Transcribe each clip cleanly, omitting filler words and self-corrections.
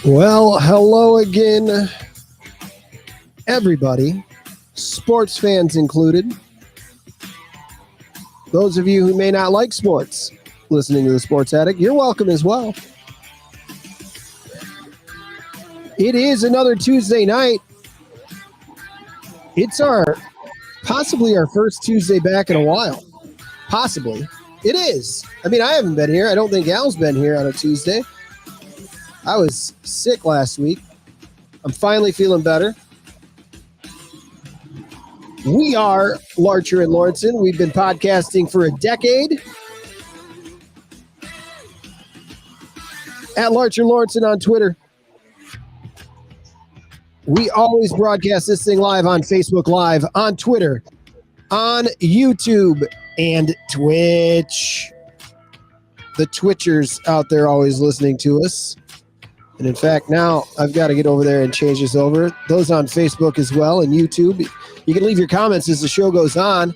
Well, hello again, everybody, sports fans included. Those of you who may not like sports, listening to the Sports Addict, you're welcome as well. It is another Tuesday night. It's possibly our first Tuesday back in a while. Possibly. It is. I mean, I haven't been here. I don't think Al's been here on a Tuesday. I was sick last week. I'm finally feeling better. We are Larcher and Lawrenson. We've been podcasting for a decade. At Larcher Lawrenson on Twitter. We always broadcast this thing live on Facebook Live, on Twitter, on YouTube, and Twitch. The Twitchers out there always listening to us. And in fact, now I've got to get over there and change this over. Those on Facebook as well and YouTube. You can leave your comments as the show goes on.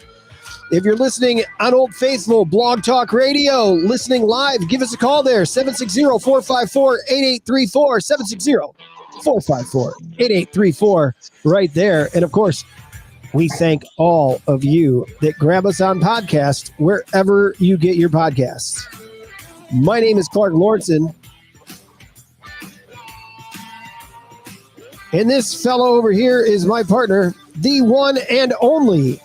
If you're listening on Old Faithful Blog Talk Radio, listening live, give us a call there, 760-454-8834, 760-454-8834, right there. And of course, we thank all of you that grab us on podcast wherever you get your podcasts. My name is Clark Lawrenson. And this fellow over here is my partner, the one and only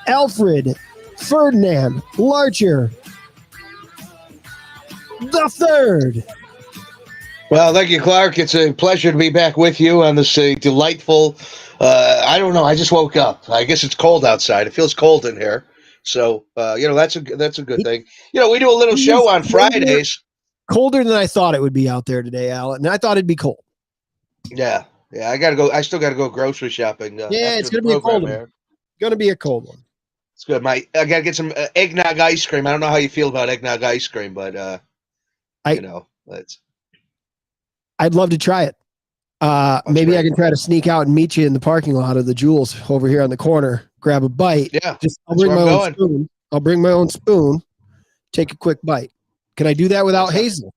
Alfred Ferdinand Larcher the Third. Well, thank you, Clark. It's a pleasure to be back with you on this delightful, I don't know, I just woke up. I guess it's cold outside. It feels cold in here. So, that's a good thing. We do a little show on Fridays. Colder than I thought it would be out there today, Alan. And I thought it'd be cold. Yeah. I got to go. I still got to go grocery shopping. It's going to be a cold one. Going to be a cold one. It's good. I got to get some eggnog ice cream. I don't know how you feel about eggnog ice cream, but, I'd love to try it. Maybe I can try to sneak out and meet you in the parking lot of the Jewels over here on the corner. Grab a bite. Yeah. I'll bring my own spoon. I'll bring my own spoon. Take a quick bite. Can I do that without Hazel?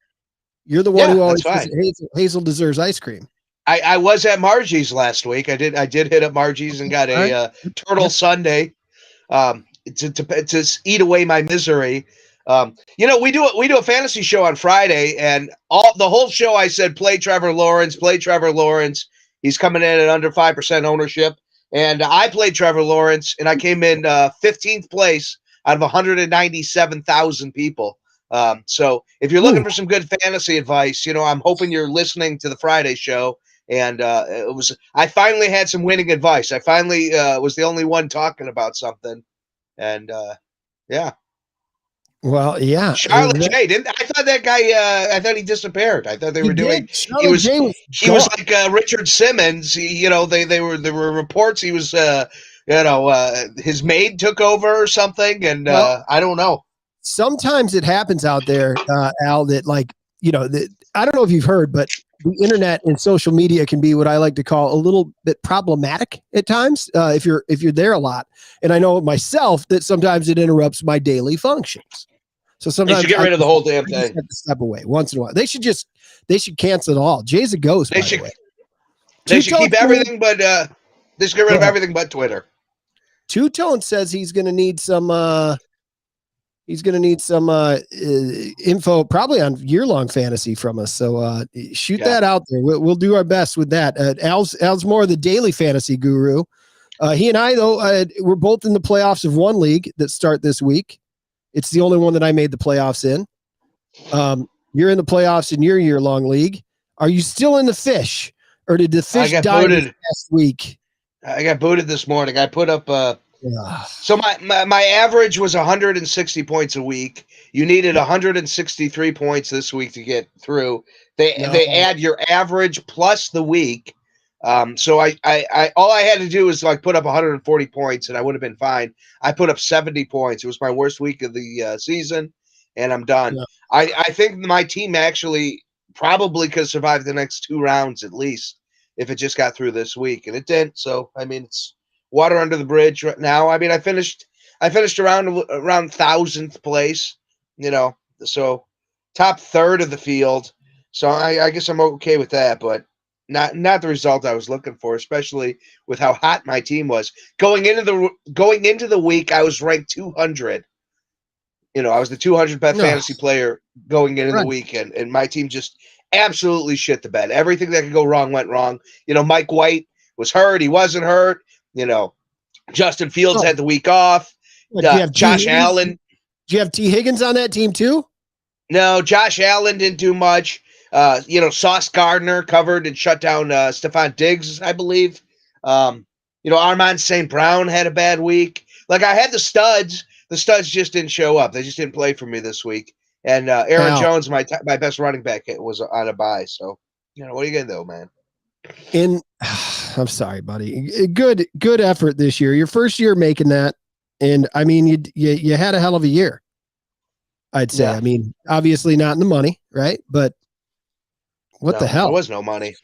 You're the one who always says Hazel deserves ice cream. I was at Margie's last week. I did hit up Margie's and got a turtle sundae to eat away my misery. We do a fantasy show on Friday, and the whole show I said play Trevor Lawrence. He's coming in at under 5% ownership, and I played Trevor Lawrence, and I came in 15th place out of 197,000 people. So if you're looking for some good fantasy advice, I'm hoping you're listening to the Friday show. And I finally had some winning advice. I finally was the only one talking about something. And yeah. Well, yeah. Charlotte J. I thought that guy, I thought he disappeared. I thought they were doing, he was like Richard Simmons. There were reports he was, his maid took over or something. And I don't know. Sometimes it happens out there, Al, that I don't know if you've heard, but the internet and social media can be what I like to call a little bit problematic at times if you're there a lot. And I know myself that sometimes it interrupts my daily functions. So sometimes they should get rid of the whole damn thing. Have to step away once in a while. They should cancel it all. Jay's a ghost. They should keep everything, but they should get rid of everything but Twitter. Two Tone says he's going to need some. He's going to need some info, probably on year-long fantasy from us. So shoot that out there. We'll do our best with that. Al's more the daily fantasy guru. He and I, though, we're both in the playoffs of one league that start this week. It's the only one that I made the playoffs in. You're in the playoffs in your year-long league. Are you still in the fish, or did the fish die last week? I got booted this morning. I put up. So my average was 160 points a week. You needed 163 points this week to get through. They add your average plus the week. So I all I had to do was put up 140 points and I would have been fine. I put up 70 points. It was my worst week of the season, and I'm done. Yeah. I think my team actually probably could survive the next 2 rounds at least if it just got through this week, and it didn't. So it's water under the bridge right now. I finished I finished around 1,000th place. So top third of the field. So I guess I'm okay with that, but not the result I was looking for, especially with how hot my team was going into the week. I was ranked 200. I was the 200th best No, fantasy player going into the right. weekend, and my team just absolutely shit the bed. Everything that could go wrong went wrong. Mike White was hurt. He wasn't hurt. Justin Fields Oh, had the week off. what, do you have T. Josh Higgins? Allen. Do you have T. Higgins on that team too? No, Josh Allen didn't do much. Sauce Gardner covered and shut down Stephon Diggs, I believe. Armand St. Brown had a bad week. Like, I had the studs. The studs just didn't show up. They just didn't play for me this week. And Aaron Wow. Jones, my best running back, was on a bye. So, what are you going to do, man? I'm sorry, buddy. Good effort this year. Your first year making that. And I mean, you had a hell of a year, I'd say. Yeah. I mean, obviously not in the money, right? But what the hell? There was no money.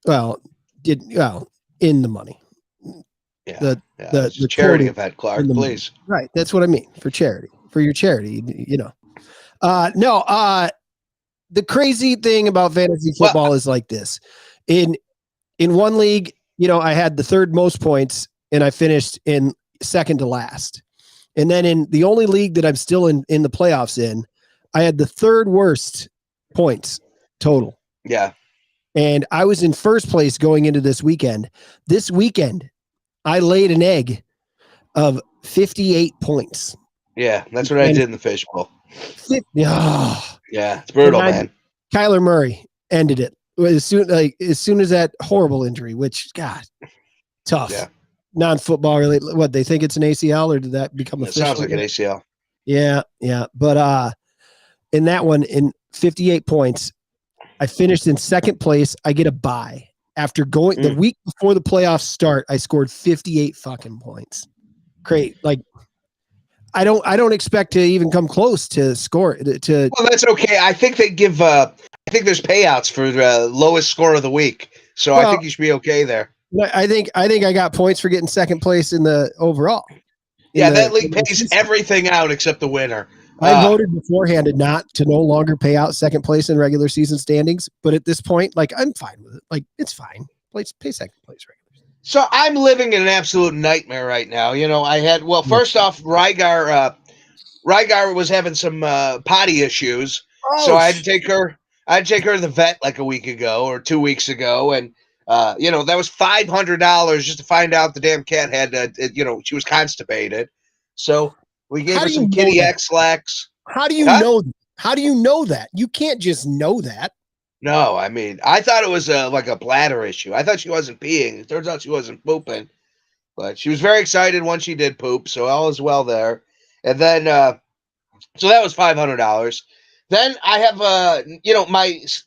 Well, in the money. Yeah. The charity event, Clark, please. Money. Right. That's what I mean. For charity. For your charity, the crazy thing about fantasy football is like this. In one league, I had the third most points and I finished in second to last. And then in the only league that I'm still in the playoffs in, I had the third worst points total. Yeah. And I was in first place going into this weekend. This weekend, I laid an egg of 58 points. Yeah, that's what I did in the fishbowl. Yeah, it's brutal, man. Kyler Murray ended it as soon as that horrible injury, which, God, tough. Yeah. Non-football related. What, they think it's an ACL, or did that become official? It sounds like an ACL. Yeah. But in that one, in 58 points, I finished in second place. I get a bye. After going the week before the playoffs start, I scored 58 fucking points. Great. Like, I don't expect to even come close to score to. Well, that's okay. I think they give. I think there's payouts for the lowest score of the week, so I think you should be okay there. I think I got points for getting second place in the overall. That league pays everything out except the winner. I voted beforehand to no longer pay out second place in regular season standings, but at this point, like, I'm fine with it. Like, it's fine. Pay second place regular. So I'm living in an absolute nightmare right now. I had first off, Rygar was having some potty issues, so I had to take her. To the vet like a week ago or 2 weeks ago, and that was $500 just to find out the damn cat had she was constipated. So we gave her some Kitty X-Lax. How do you know? How do you know that? You can't just know that. No, I mean, I thought it was like a bladder issue. I thought she wasn't peeing. It turns out she wasn't pooping. But she was very excited once she did poop, so all is well there. And then, so that was $500. Then I have,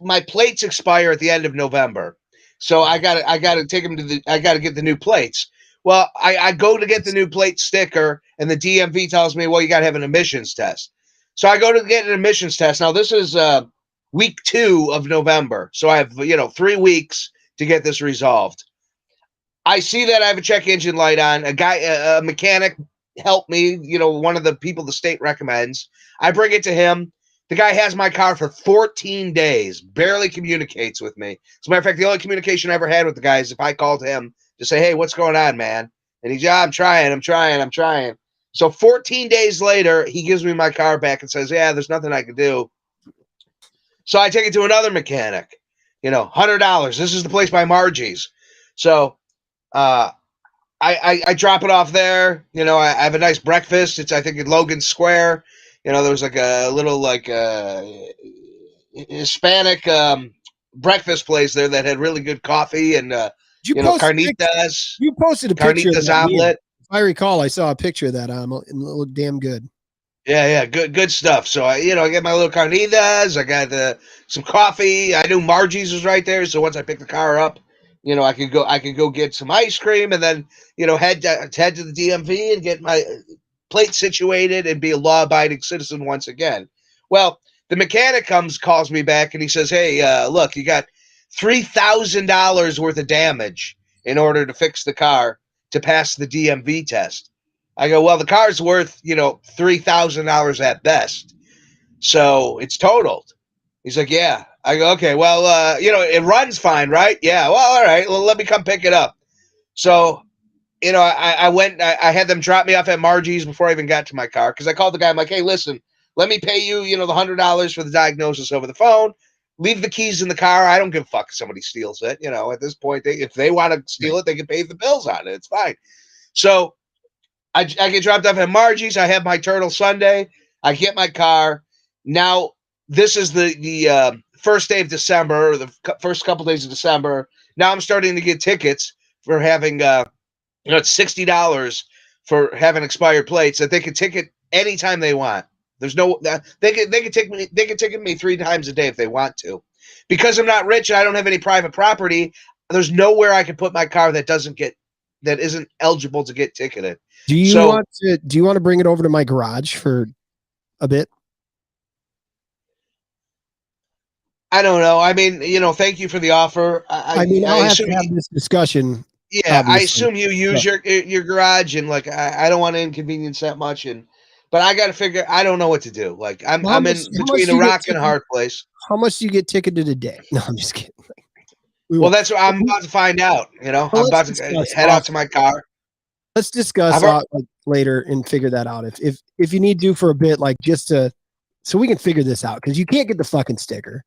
my plates expire at the end of November, so I gotta take them I gotta get the new plates. Well, I go to get the new plate sticker, and the DMV tells me, well, you gotta have an emissions test. So I go to get an emissions test. Now this is week 2 of November, so I have 3 weeks to get this resolved. I see that I have a check engine light on. A mechanic helped me, one of the people the state recommends. I bring it to him. The guy has my car for 14 days, barely communicates with me. As a matter of fact, the only communication I ever had with the guy is if I called him to say, hey, what's going on, man? And he's, I'm trying. So 14 days later, he gives me my car back and says, yeah, there's nothing I can do. So I take it to another mechanic, $100. This is the place by Margie's. So I drop it off there. I have a nice breakfast. It's, I think, in Logan Square. There was like a little Hispanic breakfast place there that had really good coffee and carnitas. You posted a picture of that omelet. If I recall, I saw a picture of that and it looked damn good. Yeah, good stuff. So I get my little carnitas. I got some coffee. I knew Margie's was right there, so once I picked the car up, I could go get some ice cream and then head to the DMV and get my plate situated and be a law-abiding citizen once again. Well, the mechanic calls me back and he says, hey, look, you got $3,000 worth of damage in order to fix the car to pass the DMV test. I go, well, the car's worth, $3,000 at best. So it's totaled. He's like, yeah. I go, okay, well, it runs fine, right? Yeah. Well, all right. Well, let me come pick it up. So, I went, I had them drop me off at Margie's before I even got to my car. Cause I called the guy. I'm like, hey, listen, let me pay you, the $100 for the diagnosis over the phone. Leave the keys in the car. I don't give a fuck if somebody steals it. At this point, if they want to steal it, they can pay the bills on it. It's fine. So I get dropped off at Margie's. I have my Turtle Sunday. I get my car. Now, this is the first day of December, or the first couple days of December. Now I'm starting to get tickets for having, it's $60 for having expired plates that they can ticket anytime they want. There's no they can ticket me 3 times a day if they want to. Because I'm not rich and I don't have any private property, there's nowhere I can put my car that isn't eligible to get ticketed. Do you want to bring it over to my garage for a bit? I don't know. I mean, thank you for the offer. I'll have to have this discussion. Yeah, obviously. I assume you use your garage, and I don't want to inconvenience that much, but I got to figure. I don't know what to do. I'm in between a rock and a hard place. How much do you get ticketed a day? No, I'm just kidding. Well, that's what I'm about to find out. I'm about to head out to my car. Let's discuss later and figure that out. If you need to for a bit, so we can figure this out, because you can't get the fucking sticker.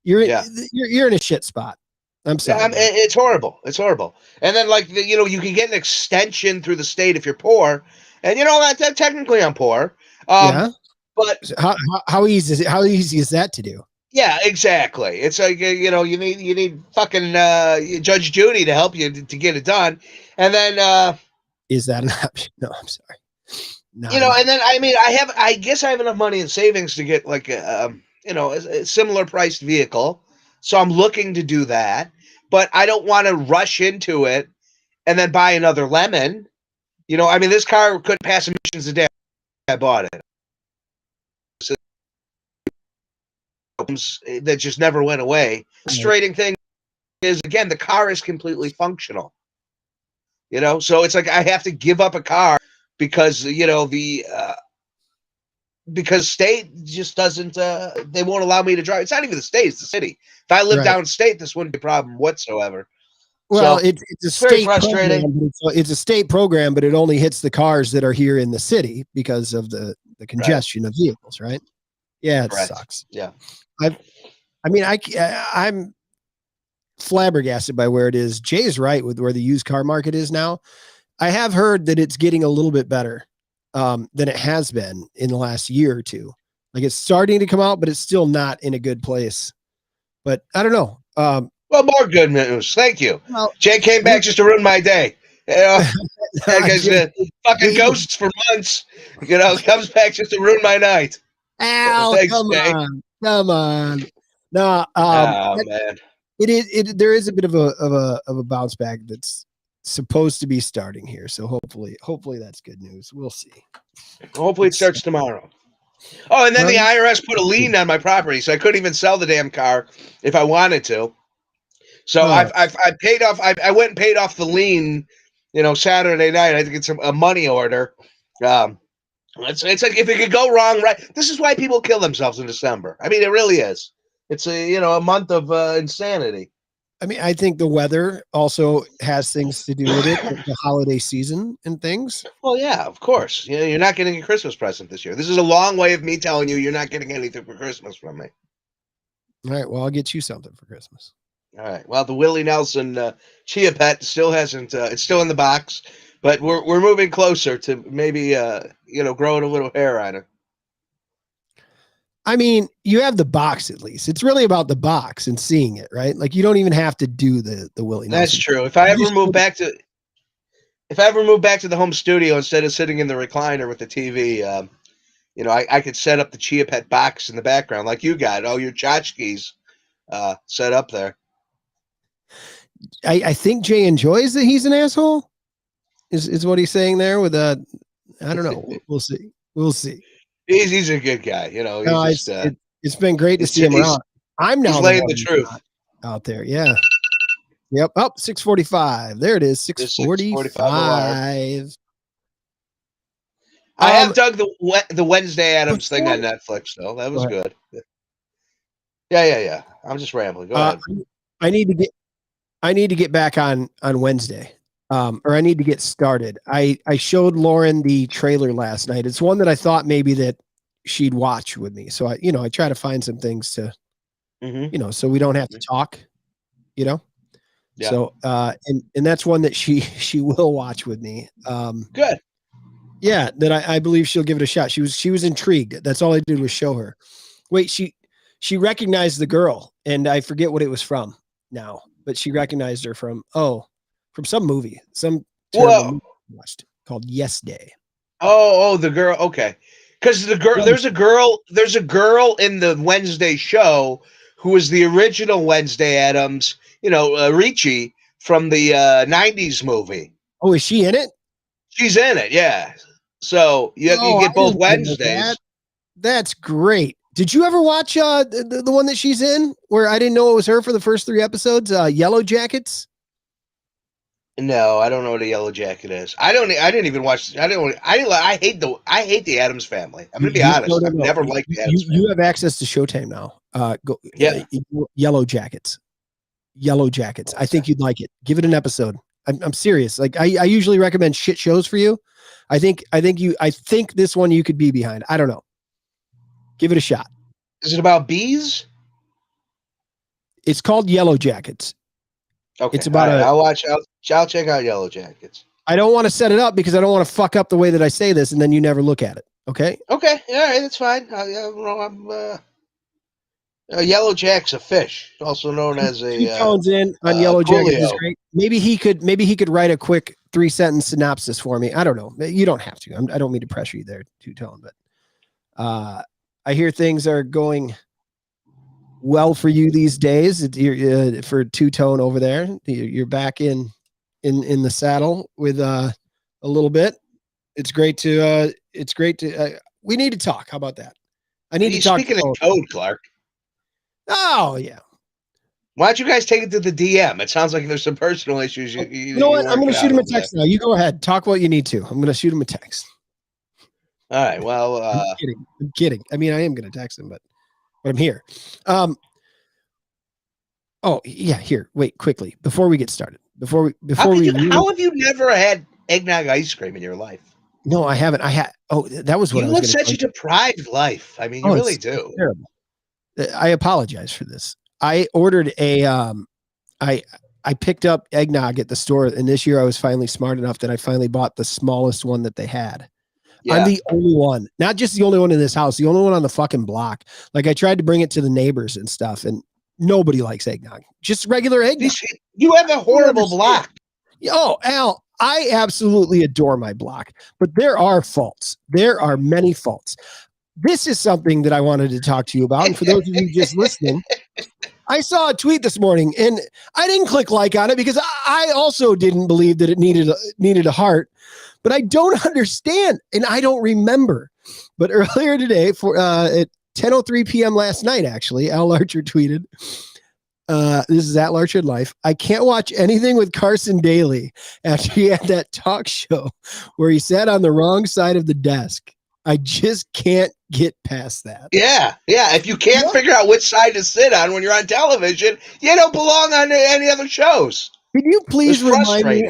You're in a shit spot. I'm sorry. It's horrible. It's horrible. And then you can get an extension through the state if you're poor, and that technically I'm poor. But how easy is that to do? Yeah, exactly. It's like you need fucking Judge Judy to help you to get it done, and then is that an option? No, I'm sorry. No, and then I guess I have enough money in savings to get a similar priced vehicle, so I'm looking to do that, but I don't want to rush into it and then buy another lemon. This car couldn't pass emissions the day I bought it. That just never went away. Frustrating thing is, again, the car is completely functional. So it's like I have to give up a car because because state just doesn't. They won't allow me to drive. It's not even the state; it's the city. If I lived downstate, this wouldn't be a problem whatsoever. Well, it's a state program. It's a state program, but it only hits the cars that are here in the city because of the congestion of vehicles, right? Yeah, it sucks. Yeah. I'm flabbergasted by where it is. Jay's right with where the used car market is now. I have heard that it's getting a little bit better than it has been in the last year or two. It's starting to come out, but it's still not in a good place. But I don't know. Well, more good news. Thank you. Well, Jay came back just to ruin my day. Because fucking ghosts for months. Comes back just to ruin my night. Ow, thanks, come on. No, man. There is a bit of a bounce back that's supposed to be starting here. So hopefully that's good news. We'll see. Hopefully it starts tomorrow. Oh, and then the IRS put a lien on my property, so I couldn't even sell the damn car if I wanted to. So I paid off. I went and paid off the lien, Saturday night. I had to get a money order. It's like if it could go wrong, right? This is why people kill themselves in December. It really is. It's a month of insanity. I think the weather also has things to do with it, the holiday season and things. Well, yeah, of course. You're not getting a Christmas present this year. This is a long way of me telling you you're not getting anything for Christmas from me. All right. Well, I'll get you something for Christmas. All right. Well, the Willie Nelson Chia Pet still hasn't. It's still in the box, but we're moving closer to maybe growing a little hair on it. You have the box at least. It's really about the box and seeing it, right? You don't even have to do the Willie Nelson. That's true. If I ever move back to the home studio instead of sitting in the recliner with the TV, I could set up the Chia Pet box in the background like you got all your tchotchkes set up there. I think Jay enjoys that he's an asshole. Is what he's saying there with I don't know. We'll see. He's a good guy, it's been great to see him around. I'm now laying the truth out there. Yeah. Yep. Up 6:45. There it is. 6:45. I have dug the Wednesday Addams thing on before- Netflix, though. That Go was ahead. good. Yeah. I'm just rambling. Go ahead. I need to get back on Wednesday. Or I need to get started. I showed Lauren the trailer last night. It's one that I thought maybe that she'd watch with me. So I try to find some things to, so we don't have to talk, Yeah. So, and that's one that she will watch with me. Good. Yeah, that I believe she'll give it a shot. She was intrigued. That's all I did was show her. Wait, she recognized the girl, and I forget what it was from now, but she recognized her from some movie, some terrible movie I watched called Yes Day. Oh, the girl. Okay, because there's a girl in the Wednesday show who was the original Wednesday Addams. Ricci from the '90s movie. Oh, is she in it? She's in it. Yeah. So you get both Wednesdays. That's great. Did you ever watch the one that she's in where I didn't know it was her for the first 3 episodes? Yellow Jackets. No, I don't know what a Yellow Jacket is. I didn't even watch. I hate the Addams Family. I'm gonna be honest. No. I've never liked the Addams Family. You have access to Showtime now. Yeah. Yellow Jackets. I think you'd like it. Give it an episode. I'm serious. Like I usually recommend shit shows for you. I think this one you could be behind. I don't know. Give it a shot. Is it about bees? It's called Yellow Jackets. Okay. It's about I'll check out Yellow Jackets. I don't want to set it up because I don't want to fuck up the way that I say this and then you never look at it. Okay. Okay. All right. That's fine. Yellow Jack's a fish, also known as a. He phones in on Yellow Jackets. Is great. Maybe he could write a quick 3-sentence synopsis for me. I don't know. You don't have to. I don't mean to pressure you there, Two-Tone, but I hear things are going well for you these days. For Two-Tone over there, you're back in the saddle with a little bit. It's great to. We need to talk. How about that? I need to talk. Speaking of Toad, Clark. Oh yeah. Why don't you guys take it to the DM? It sounds like there's some personal issues. You know what? I'm going to shoot him a text now. You go ahead. Talk what you need to. I'm going to shoot him a text. All right. Well, I'm kidding. I mean, I am going to text him, but I'm here. Oh yeah. Here, wait, quickly before we get started. How have you never had eggnog ice cream in your life? No, I haven't. That was what you live such a deprived life. I mean, you really do. Terrible. I apologize for this. I ordered I picked up eggnog at the store, and this year I was finally smart enough that I finally bought the smallest one that they had. Yeah. I'm the only one, not just the only one in this house, the only one on the fucking block. Like I tried to bring it to the neighbors and stuff, and nobody likes eggnog. Just regular eggnog. You have a horrible block. Oh, Al, I absolutely adore my block, but there are faults. There are many faults. This is something that I wanted to talk to you about. And for those of you just listening, I saw a tweet this morning and I didn't click like on it because I also didn't believe that it needed a heart, but I don't understand and I don't remember. But earlier today at 10:03 p.m. last night, actually, Al Larcher tweeted, this is at Larcher Life. I can't watch anything with Carson Daly after he had that talk show where he sat on the wrong side of the desk. I just can't get past that. Yeah. If you can't figure out which side to sit on when you're on television, you don't belong on any other shows. Can you please remind me?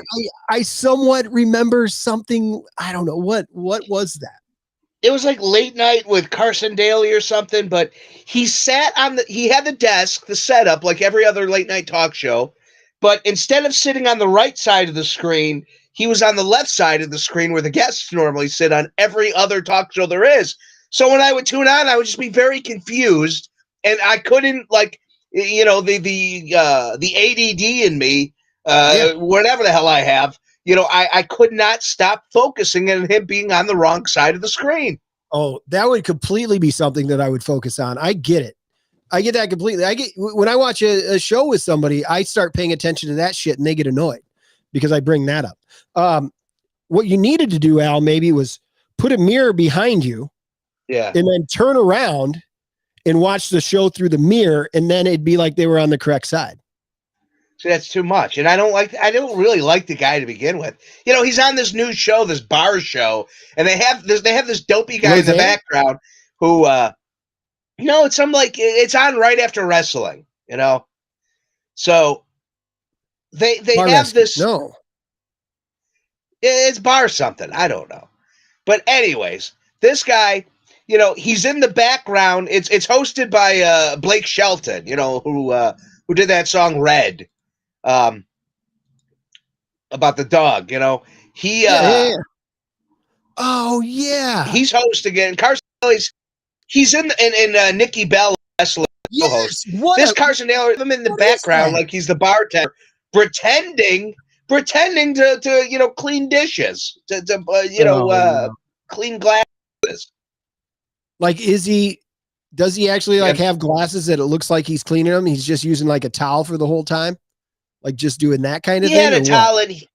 I somewhat remember something. I don't know. What was that? It was like late night with Carson Daly or something, but he had the desk, the setup, like every other late night talk show. But instead of sitting on the right side of the screen, he was on the left side of the screen where the guests normally sit on every other talk show there is. So when I would tune on, I would just be very confused, and I couldn't the ADD in me, whatever the hell I have. I could not stop focusing on him being on the wrong side of the screen. Oh, that would completely be something that I would focus on. I get it. I get that completely. When I watch a show with somebody, I start paying attention to that shit and they get annoyed because I bring that up. What you needed to do, Al, maybe was put a mirror behind you, and then turn around and watch the show through the mirror, and then it'd be like they were on the correct side. See, that's too much, and I don't really like the guy to begin with. You know, he's on this new show, this bar show, and they have this dopey guy in the background who, no, it's on right after wrestling, you know. So they Bar have rescue. this. No, it's bar something. I don't know, but anyways, this guy, you know, he's in the background. It's hosted by Blake Shelton, you know, who did that song Red. About the dog, you know, yeah. Oh yeah, he's hosting it. And Carson Daly's he's in Nikki Bell wrestling co-host. This Carson Daly, him in the background like he's the bartender, pretending to you know clean dishes, to clean glasses. Like, does he actually like have glasses that it looks like he's cleaning them? He's just using like a towel for the whole time, like just doing that kind of thing. He had a towel and he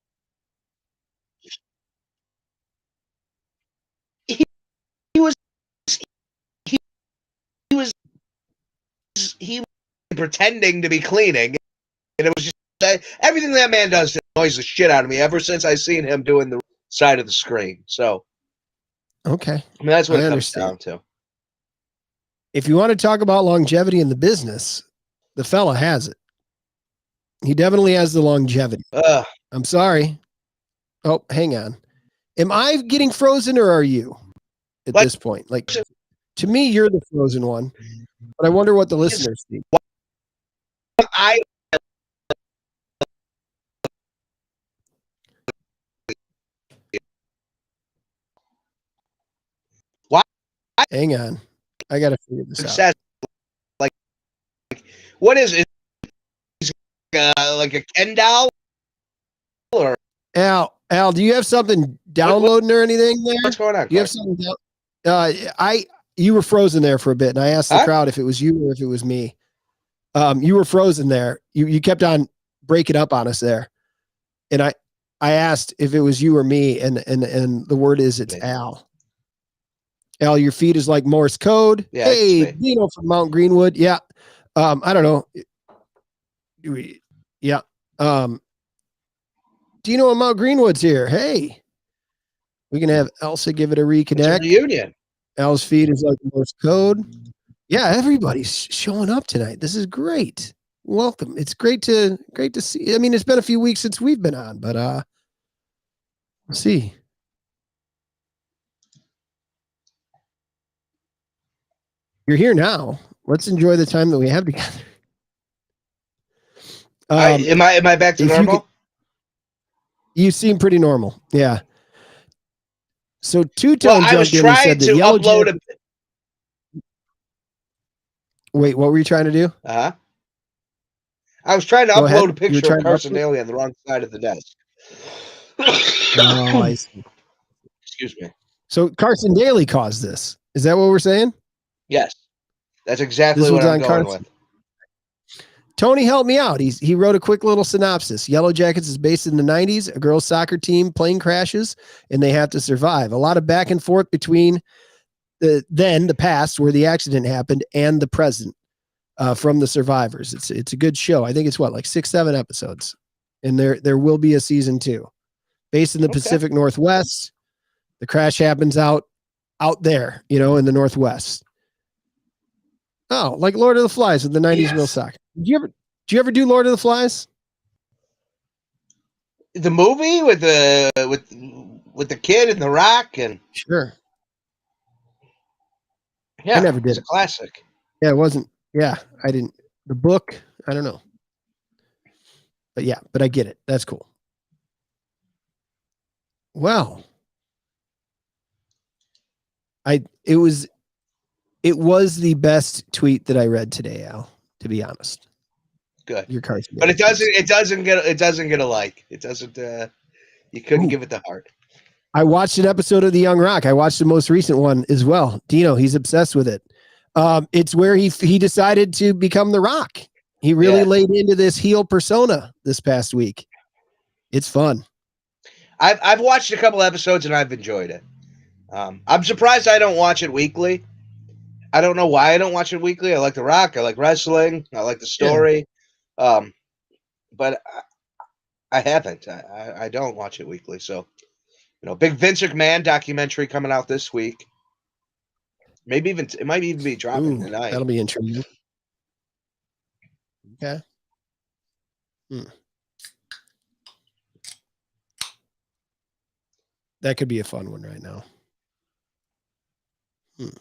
was pretending to be cleaning, and it was just everything that man does annoys the shit out of me ever since I seen him doing the side of the screen. So, okay, I mean that's what it comes down to. If you want to talk about longevity in the business, the fella has it. He definitely has the longevity. I'm sorry. Oh, hang on. Am I getting frozen or are you at this point? Like, to me, you're the frozen one, but I wonder what the listeners think. Hang on. I got to figure this out. Like, what is it? Like a Ken doll? Or Al, do you have something downloading or anything there? What's going on? Do you have something down? You were frozen there for a bit, and I asked the crowd if it was you or if it was me. You were frozen there. You kept on breaking up on us there, and I asked if it was you or me, and the word is it's Al. Al, your feed is like Morse code. Yeah, hey, Dino from Mount Greenwood. Yeah. I don't know. Yeah. Dino and Mount Greenwood's here. Hey. We can have Elsa give it a reconnect. It's a reunion. Al's feed is like Morse code. Yeah, everybody's showing up tonight. This is great. Welcome. It's great to see. I mean, it's been a few weeks since we've been on, but we'll see. You're here now. Let's enjoy the time that we have together. Am I back to normal? You seem pretty normal. Yeah. So Two-Tone jumped in and said that Yellow Jacket. Wait, what were you trying to do? I was trying to upload a picture of Carson Daly on the wrong side of the desk. Oh, I see. Excuse me. So Carson Daly caused this. Is that what we're saying? Yes. That's exactly what I'm going with. Tony helped me out. He wrote a quick little synopsis. Yellow Jackets is based in the 90s. A girls' soccer team plane crashes, and they have to survive. A lot of back and forth between the past where the accident happened and the present from the survivors. It's a good show. I think it's like 6-7 episodes, and there will be a season 2. Based in the Pacific Northwest. The crash happens out there, in the Northwest. Oh, like Lord of the Flies with the 90s real soccer. Did you ever do Lord of the Flies? The movie with the kid and the rock and sure. Yeah, I never did. It's a classic. Yeah, it wasn't. Yeah, I didn't. The book, I don't know. But yeah, but I get it. That's cool. Well, it was the best tweet that I read today, Al, to be honest. Good. Your Carson. But it doesn't get a like. It doesn't you couldn't give it the heart. I watched an episode of The Young Rock. I watched the most recent one as well. Dino, he's obsessed with it. It's where he decided to become The Rock. He really laid into this heel persona this past week. It's fun. I've watched a couple episodes and I've enjoyed it. I'm surprised I don't watch it weekly. I don't know why I don't watch it weekly. I like The Rock. I like wrestling. I like the story. but I haven't. I don't watch it weekly. So, big Vince McMahon documentary coming out this week. Maybe it might even be dropping tonight. That'll be intriguing. Okay. That could be a fun one right now.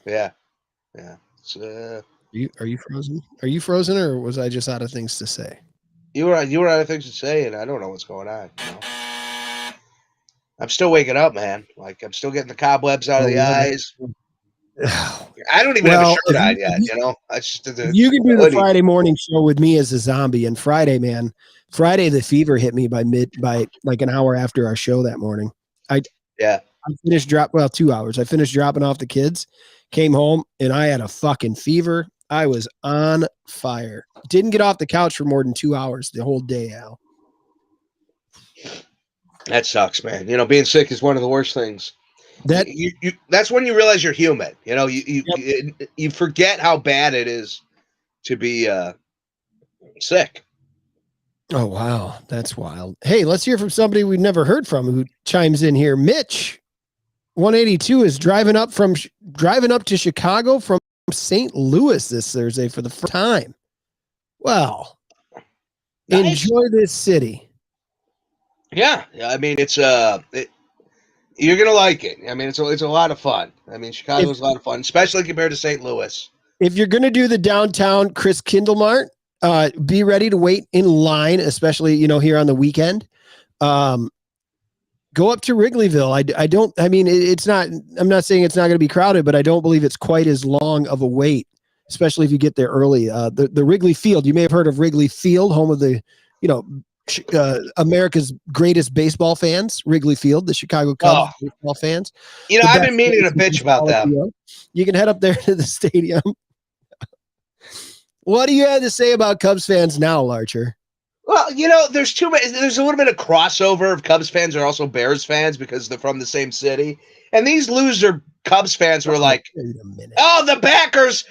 Yeah. Are you frozen? Are you frozen, or was I just out of things to say? You were out of things to say, and I don't know what's going on. I'm still waking up, man. Like, I'm still getting the cobwebs out of the eyes. I don't even have a shirt on yet. I just you can do the Friday morning show with me as a zombie. And Friday, man, the fever hit me by like an hour after our show that morning. I finished 2 hours. I finished dropping off the kids, came home, and I had a fucking fever. I was on fire. Didn't get off the couch for more than 2 hours the whole day, Al. That sucks, man. Being sick is one of the worst things. That's when you realize you're human. You forget how bad it is to be sick. Oh, wow. That's wild. Hey, let's hear from somebody we've never heard from who chimes in here. Mitch, 182, is driving up to Chicago from St. Louis this Thursday for the first time. Well, nice. Enjoy this city. Yeah. I mean, it's you're going to like it. I mean, it's a lot of fun. I mean, Chicago's a lot of fun, especially compared to St. Louis. If you're going to do the downtown Chris Kindle Mart, be ready to wait in line, especially, here on the weekend. Go up to Wrigleyville. I'm not saying it's not going to be crowded, but I don't believe it's quite as long of a wait, especially if you get there early. The Wrigley Field, you may have heard of Wrigley Field, home of the, America's greatest baseball fans, Wrigley Field, the Chicago Cubs baseball fans. I've been meaning to bitch about that. You can head up there to the stadium. What do you have to say about Cubs fans now, Larcher? Well, there's a little bit of crossover of Cubs fans are also Bears fans because they're from the same city. And these loser Cubs fans were like, the Packers,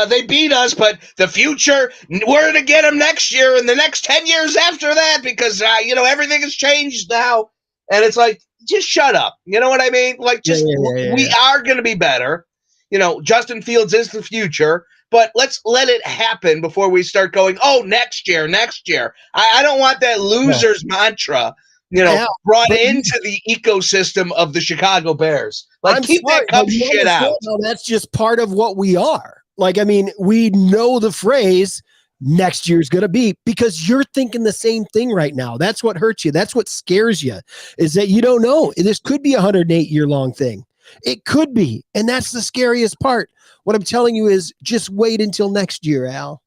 they beat us, but the future, we're going to get them next year and the next 10 years after that because, everything has changed now. And it's like, just shut up. You know what I mean? Like, we are going to be better. Justin Fields is the future. But let's let it happen before we start going, next year. I don't want that loser's mantra, brought into the ecosystem of the Chicago Bears. Like, keep that Cubs shit out. No, that's just part of what we are. Like, I mean, we know the phrase next year's going to be because you're thinking the same thing right now. That's what hurts you. That's what scares you is that you don't know. This could be a 108-year-long thing. It could be. And that's the scariest part. What I'm telling you is just wait until next year, Al.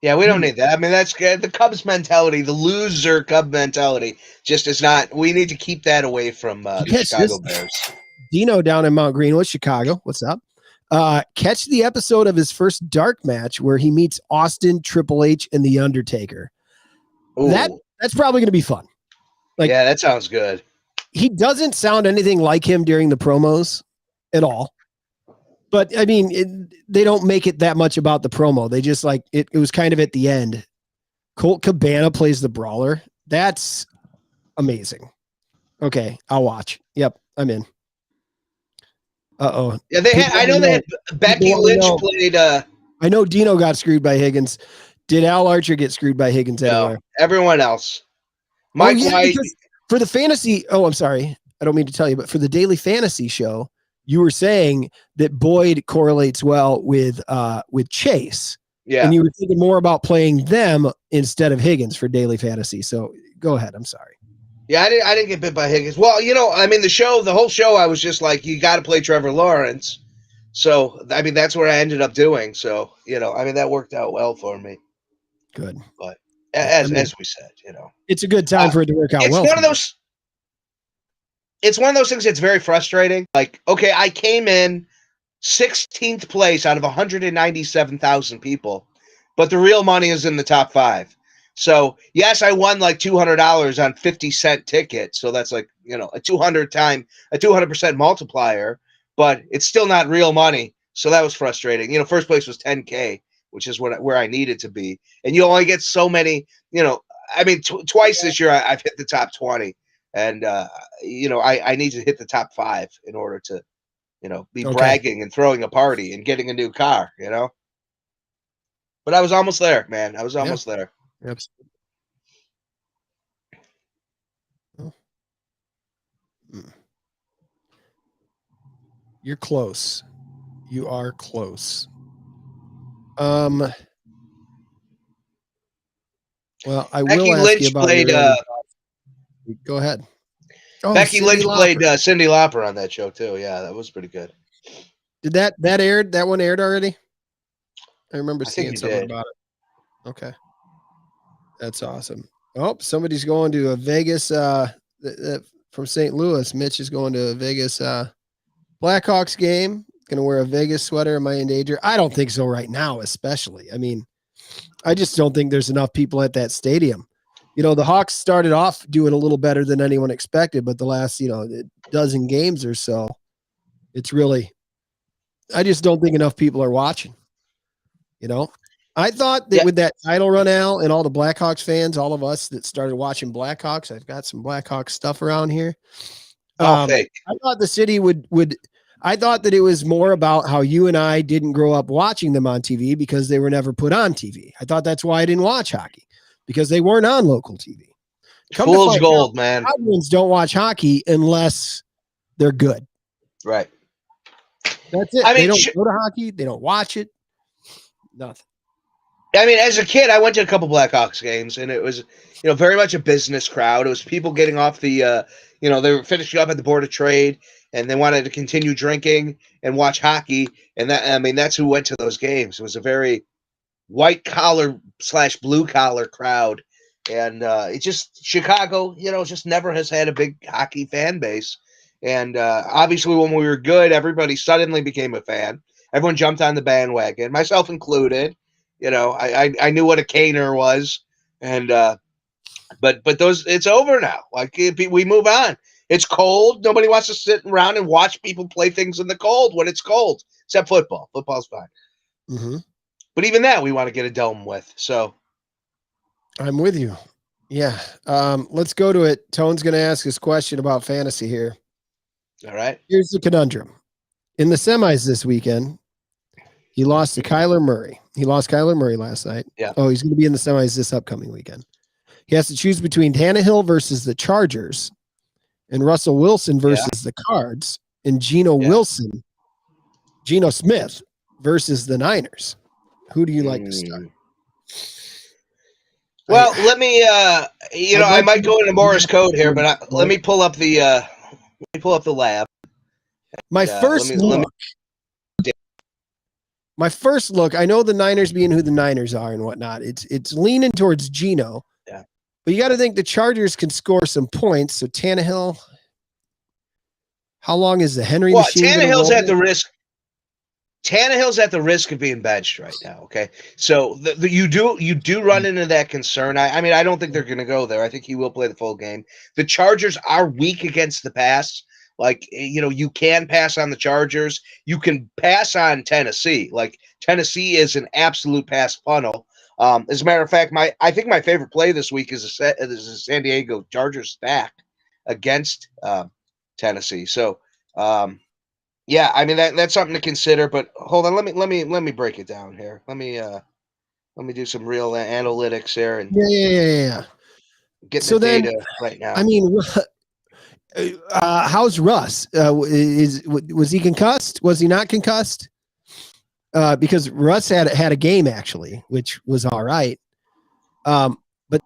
Yeah, we don't need that. I mean, that's the Cubs mentality, the loser Cub mentality just is not. We need to keep that away from the Chicago Bears. Dino down in Mount Greenwood, Chicago. What's up? Catch the episode of his first dark match where he meets Austin, Triple H, and The Undertaker. Ooh. That's probably going to be fun. Yeah, that sounds good. He doesn't sound anything like him during the promos at all. But I mean, they don't make it that much about the promo. They just it was kind of at the end. Colt Cabana plays the brawler. That's amazing. Okay, I'll watch. Yep, I'm in. Uh-oh. Yeah, I know they had Becky Lynch played. I know Dino got screwed by Higgins. Did Al Archer get screwed by Higgins anywhere? No, everyone else. Mike White. For the fantasy, I'm sorry. I don't mean to tell you, but for the daily fantasy show, you were saying that Boyd correlates well with Chase. Yeah. And you were thinking more about playing them instead of Higgins for daily fantasy. So go ahead. I'm sorry. Yeah, I didn't get bit by Higgins. Well, I mean, the whole show, I was just like, you got to play Trevor Lawrence. So, I mean, that's what I ended up doing. So, I mean, that worked out well for me. Good. But as we said, it's a good time for it to work out well. It's one of those things that's very frustrating. Like, okay, I came in 16th place out of 197,000 people, but the real money is in the top 5. So, yes, I won like $200 on 50-cent ticket. So that's like, a 200% multiplier, but it's still not real money. So that was frustrating. First place was $10K. which is where I need it to be. And you only get so many, I mean, twice this year I've hit the top 20, and I need to hit the top 5 in order to, be bragging and throwing a party and getting a new car, But I was almost there, man. I was almost there. Absolutely. You're close. You are close. Well, I will ask you about go ahead. Oh, Becky Lynch played Cyndi Lauper on that show too. Yeah, that was pretty good. Did that aired? That one aired already? I remember seeing something about it. Okay. That's awesome. Oh, somebody's going to a Vegas from St. Louis. Mitch is going to a Vegas Blackhawks game. Going to wear a Vegas sweater. Am I in danger? I don't think so right now, especially. I mean, I just don't think there's enough people at that stadium. The Hawks started off doing a little better than anyone expected, but the last, dozen games or so, it's really, I just don't think enough people are watching. I thought that with that title run, Al, and all the Blackhawks fans, all of us that started watching Blackhawks, I've got some Blackhawks stuff around here. Fake. I thought the city I thought that it was more about how you and I didn't grow up watching them on TV because they were never put on TV. I thought that's why I didn't watch hockey, because they weren't on local TV. Fool's gold, man. Cowboys don't watch hockey unless they're good. Right. That's it. They don't go to hockey. They don't watch it. Nothing. I mean, as a kid, I went to a couple Blackhawks games, and it was, very much a business crowd. It was people getting off the, they were finishing up at the Board of Trade, and they wanted to continue drinking and watch hockey. And that's who went to those games. It was a very white collar / blue collar crowd. And it just, Chicago, just never has had a big hockey fan base. And obviously when we were good, everybody suddenly became a fan. Everyone jumped on the bandwagon, myself included. I knew what a caner was. And but it's over now. Like, we move on. It's cold. Nobody wants to sit around and watch people play things in the cold when it's cold, except football. Football's fine. Mm-hmm. But even that, we want to get a dome with. So I'm with you. Yeah. Let's go to it. Tone's going to ask his question about fantasy here. All right. Here's the conundrum. In the semis this weekend, he lost to Kyler Murray. He lost Kyler Murray last night. Yeah. Oh, he's going to be in the semis this upcoming weekend. He has to choose between Tannehill versus the Chargers and Russell Wilson versus the Cards, and Geno Smith versus the Niners. Who do you like to start? Well, let me, I might go into Morris code here, but let me pull up the lab. My first look, I know the Niners being who the Niners are and whatnot. It's leaning towards Geno. Yeah. But you got to think the Chargers can score some points. So Tannehill, how long is the Henry machine? Tannehill's at the risk. Tannehill's at the risk of being benched right now. Okay, so you do run into that concern. I mean, I don't think they're going to go there. I think he will play the full game. The Chargers are weak against the pass. Like, you can pass on the Chargers. You can pass on Tennessee. Like, Tennessee is an absolute pass funnel. As a matter of fact, I think my favorite play this week is a San Diego Chargers stack against Tennessee. So, yeah, I mean that's something to consider. But hold on, let me break it down here. Let me do some real analytics here and get the data right now. I mean, how's Russ? Was he concussed? Was he not concussed? Because Russ had a game actually, which was all right. But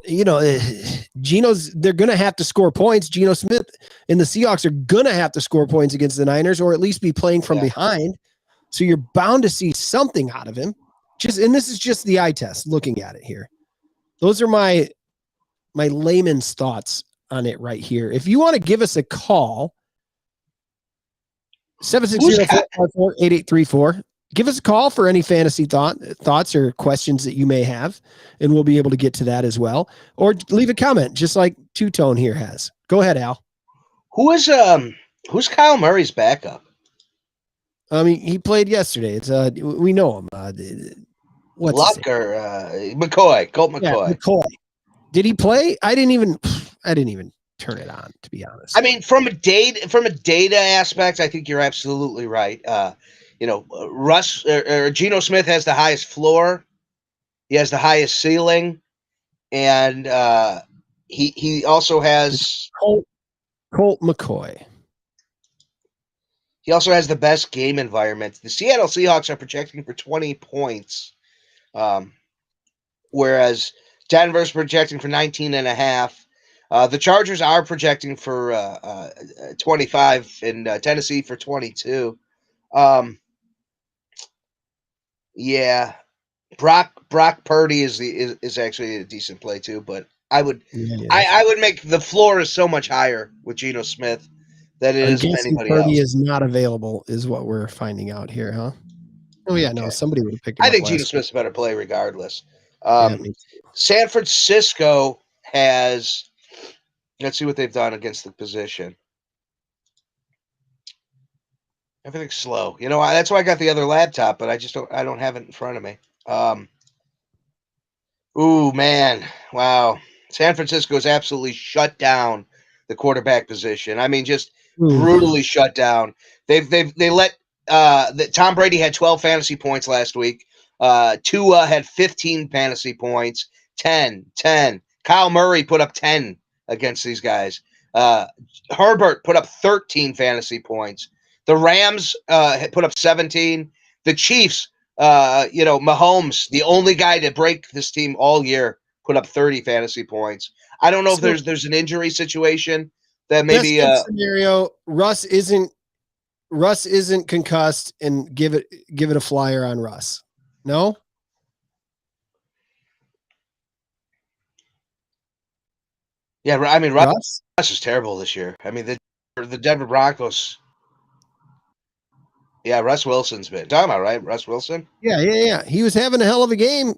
Geno's, they're going to have to score points. Geno Smith and the Seahawks are going to have to score points against the Niners, or at least be playing from behind. So you're bound to see something out of him. And this is just the eye test looking at it here. Those are my layman's thoughts on it right here. If you want to give us a call, 760-444-8834. Give us a call for any fantasy thoughts or questions that you may have, and we'll be able to get to that as well. Or leave a comment, just like Two Tone here has. Go ahead, Al. Who's Kyle Murray's backup? I mean, he played yesterday. It's we know him. What's his Luck or McCoy, Colt name? Yeah, McCoy. McCoy. Did he play? I didn't even turn it on, to be honest. I mean, from a data aspect, I think you're absolutely right. Russ or Geno Smith has the highest floor. He has the highest ceiling, and he also has Colt McCoy. He also has the best game environment. The Seattle Seahawks are projecting for 20 points, whereas Denver's projecting for 19.5. The Chargers are projecting for 25, and Tennessee for 22. Yeah, Brock Purdy is actually a decent play too, but I would make the floor is so much higher with Geno Smith than it I'm is with guessing anybody Purdy else. is not available, is what we're finding out here, huh? Oh yeah, no, Okay. somebody would have picked him I up think Geno last week. Smith's a better play regardless. Yeah, me too. San Francisco has. Let's see what they've done against the position. Everything's slow. That's why I got the other laptop, but I don't have it in front of me. Ooh, man. Wow. San Francisco has absolutely shut down the quarterback position. I mean, just brutally shut down. They let Tom Brady had 12 fantasy points last week. Tua had 15 fantasy points. 10. Kyle Murray put up 10 against these guys. Herbert put up 13 fantasy points. The Rams had put up 17. The Chiefs, Mahomes, the only guy to break this team all year, put up 30 fantasy points. I don't know if there's an injury situation that maybe best scenario. Russ isn't concussed, and give it a flyer on Russ. No. Yeah, I mean Russ is terrible this year. I mean the Denver Broncos. Yeah, Russ Wilson's been talking about, right? Russ Wilson. Yeah. He was having a hell of a game.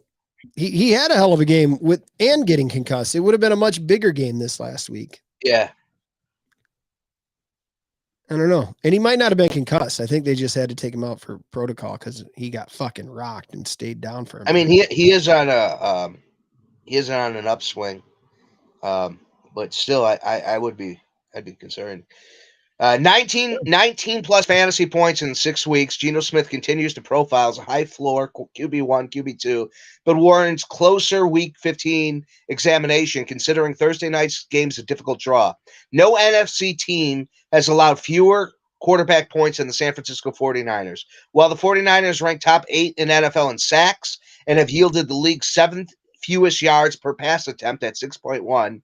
He had a hell of a game and getting concussed. It would have been a much bigger game this last week. Yeah. I don't know. And he might not have been concussed. I think they just had to take him out for protocol because he got fucking rocked and stayed down for him. I mean, he is on an upswing. But still I'd be concerned. 19 plus fantasy points in 6 weeks. Geno Smith continues to profile as a high floor QB1, QB2, but warrants closer week 15 examination considering Thursday night's game's a difficult draw. No NFC team has allowed fewer quarterback points than the San Francisco 49ers. While the 49ers rank top 8 in NFL in sacks and have yielded the league's 7th fewest yards per pass attempt at 6.1,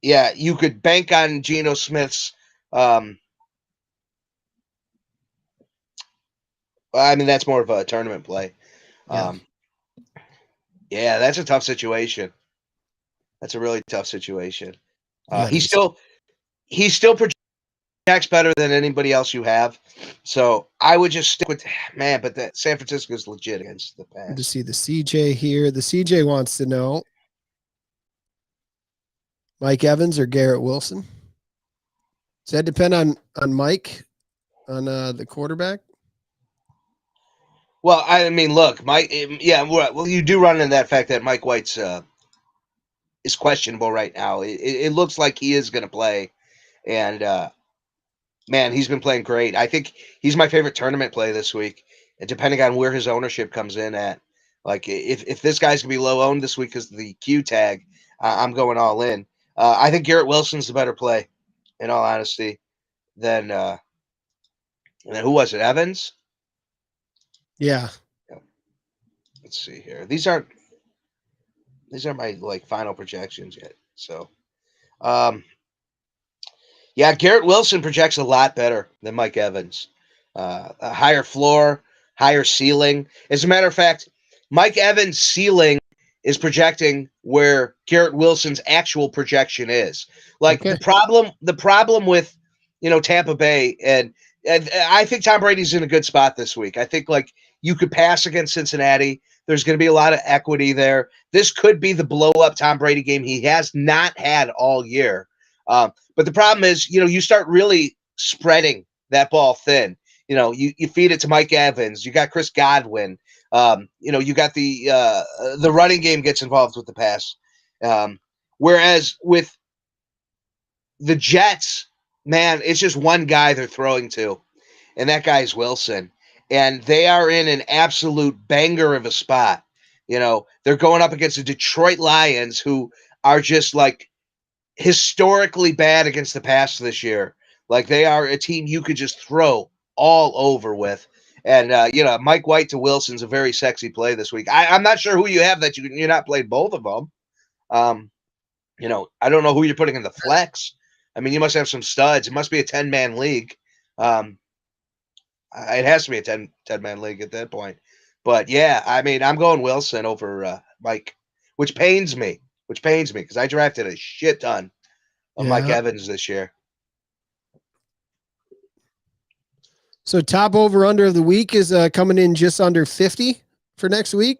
yeah, you could bank on Geno Smith's. I mean, that's more of a tournament play. Yeah, that's a tough situation. That's a really tough situation. He still projects better than anybody else you have. So I would just stick with but that San Francisco is legit against the pass. To see the CJ here. The CJ wants to know Mike Evans or Garrett Wilson. Does that depend on Mike, on the quarterback? Well, I mean, look, Mike. Yeah, well, you do run into that fact that Mike White's is questionable right now. It looks like he is going to play, and man, he's been playing great. I think he's my favorite tournament play this week, and depending on where his ownership comes in at. Like if this guy's gonna be low owned this week because of the Q tag, I'm going all in. I think Garrett Wilson's the better play, in all honesty, than who was it? Evans. Yeah. Let's see here. These aren't my final projections yet. So, yeah, Garrett Wilson projects a lot better than Mike Evans. A higher floor, higher ceiling. As a matter of fact, Mike Evans' ceiling is projecting where Garrett Wilson's actual projection is. The problem with Tampa Bay, and I think Tom Brady's in a good spot this week. I think you could pass against Cincinnati. There's going to be a lot of equity there. This could be the blow up Tom Brady game he has not had all year. But the problem is, you start really spreading that ball thin. you feed it to Mike Evans. You got Chris Godwin. You got the running game gets involved with the pass. Whereas with the Jets, man, it's just one guy they're throwing to, and that guy is Wilson. And they are in an absolute banger of a spot. They're going up against the Detroit Lions, who are just like historically bad against the pass this year. Like, they are a team you could just throw all over with. And, Mike White to Wilson's a very sexy play this week. I'm not sure who you have that you're not played both of them. I don't know who you're putting in the flex. I mean, you must have some studs. It must be a 10-man league. It has to be a 10-man league at that point. But, yeah, I mean, I'm going Wilson over Mike, which pains me because I drafted a shit ton of Mike Evans this year. So top over under of the week is coming in just under 50 for next week.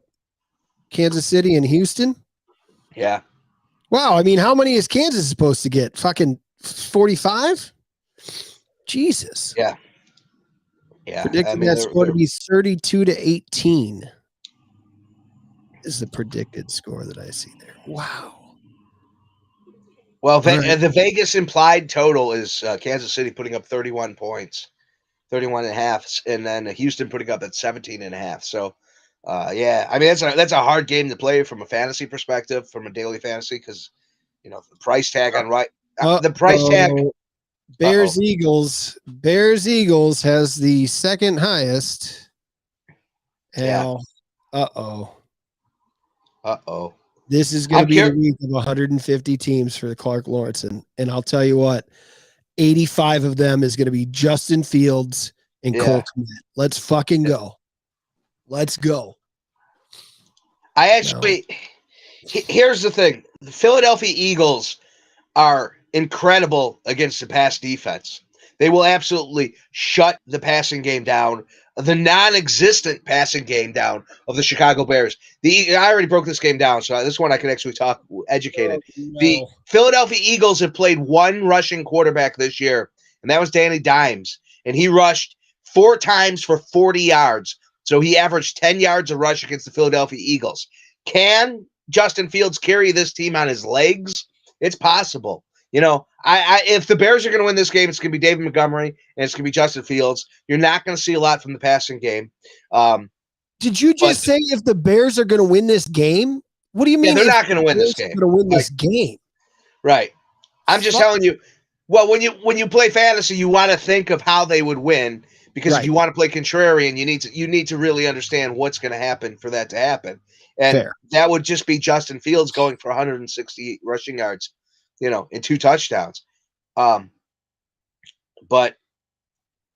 Kansas City and Houston. Yeah. Wow. I mean, how many is Kansas supposed to get? Fucking 45? Jesus. Yeah. Yeah. Predicted that score to be 32-18 is the predicted score that I see there. Wow. Well, the Vegas implied total is Kansas City putting up 31 points. 31 and a half, and then Houston putting up at 17 and a half. So, I mean, that's a hard game to play from a fantasy perspective, from a daily fantasy, because the price tag on the price tag. Bears Eagles has the second highest. Yeah. Uh-oh. Uh-oh. This is going to be the week of 150 teams for Clark Lawrence, and I'll tell you what. 85 of them is going to be Justin Fields and Cole Kmet. Let's fucking go. Let's go. Here's the thing. The Philadelphia Eagles are incredible against the pass defense. They will absolutely shut the passing game down, the non-existent passing game down of the Chicago Bears. I already broke this game down, so this one I can actually talk educated. Oh, no. The Philadelphia Eagles have played one rushing quarterback this year, and that was Danny Dimes, and he rushed 4 times for 40 yards. So he averaged 10 yards a rush against the Philadelphia Eagles. Can Justin Fields carry this team on his legs? It's possible. If the Bears are going to win this game, it's going to be David Montgomery and it's going to be Justin Fields. You're not going to see a lot from the passing game. Did you just say if the Bears are going to win this game? What do you mean? Yeah, they're not going to win this game. Going to win this game, right? I'm just telling you. Well, when you play fantasy, you want to think of how they would win, because if you want to play contrarian, you need to really understand what's going to happen for that to happen, and that would just be Justin Fields going for 160 rushing yards. In 2 touchdowns. But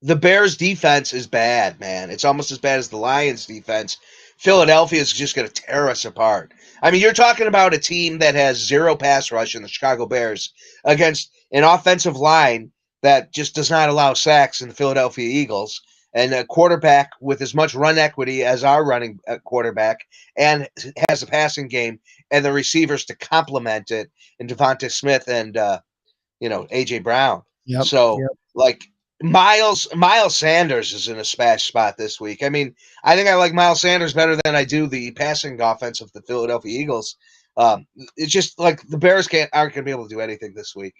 the Bears defense is bad, man. It's almost as bad as the Lions defense. Philadelphia is just going to tear us apart. I mean, you're talking about a team that has 0 pass rush in the Chicago Bears against an offensive line that just does not allow sacks in the Philadelphia Eagles, and a quarterback with as much run equity as our running quarterback, and has a passing game and the receivers to complement it, and Devonta Smith and A.J. Brown. Like Miles Sanders is in a smash spot this week. I mean, I think I like Miles Sanders better than I do the passing offense of the Philadelphia Eagles. It's just like the Bears aren't going to be able to do anything this week.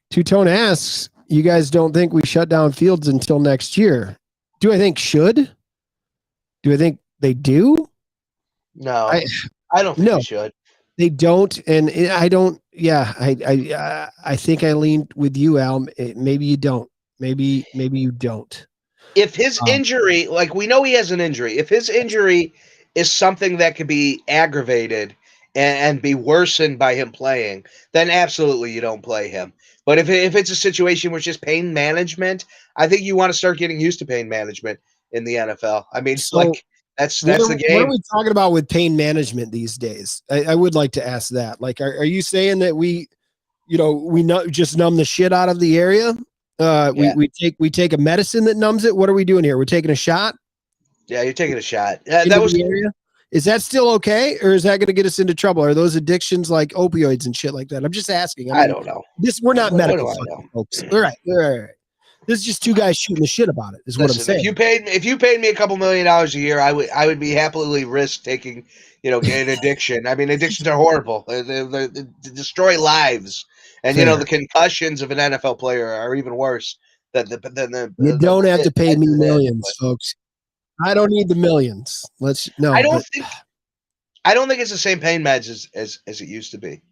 Two-Tone asks, you guys don't think we shut down Fields until next year? Do I think should? Do I think they do? No, I don't think they should. They don't, and I don't. Yeah, I think I leaned with you, Al. Maybe you don't. Maybe you don't. If his injury, like we know he has an injury, if his injury is something that could be aggravated and be worsened by him playing, then absolutely you don't play him. But if it's a situation where it's just pain management, I think you want to start getting used to pain management in the NFL. I mean, that's the game. What are we talking about with pain management these days? I would like to ask that. Like, are you saying that we just numb the shit out of the area? We take a medicine that numbs it. What are we doing here? We're taking a shot. Yeah, you're taking a shot. That was the area. Is that still okay, or is that going to get us into trouble? Are those addictions like opioids and shit like that? I'm just asking. I don't know. We're not medical folks. All right. This is just two guys shooting the shit about it. Is what I'm saying. If you paid me a couple $1 million a year, I would be happily risk taking, getting addiction. I mean, addictions are horrible. They destroy lives, and Fair. the concussions of an NFL player are even worse than the. You don't have to pay me millions, folks. I don't need the millions. I don't think it's the same pain meds as it used to be.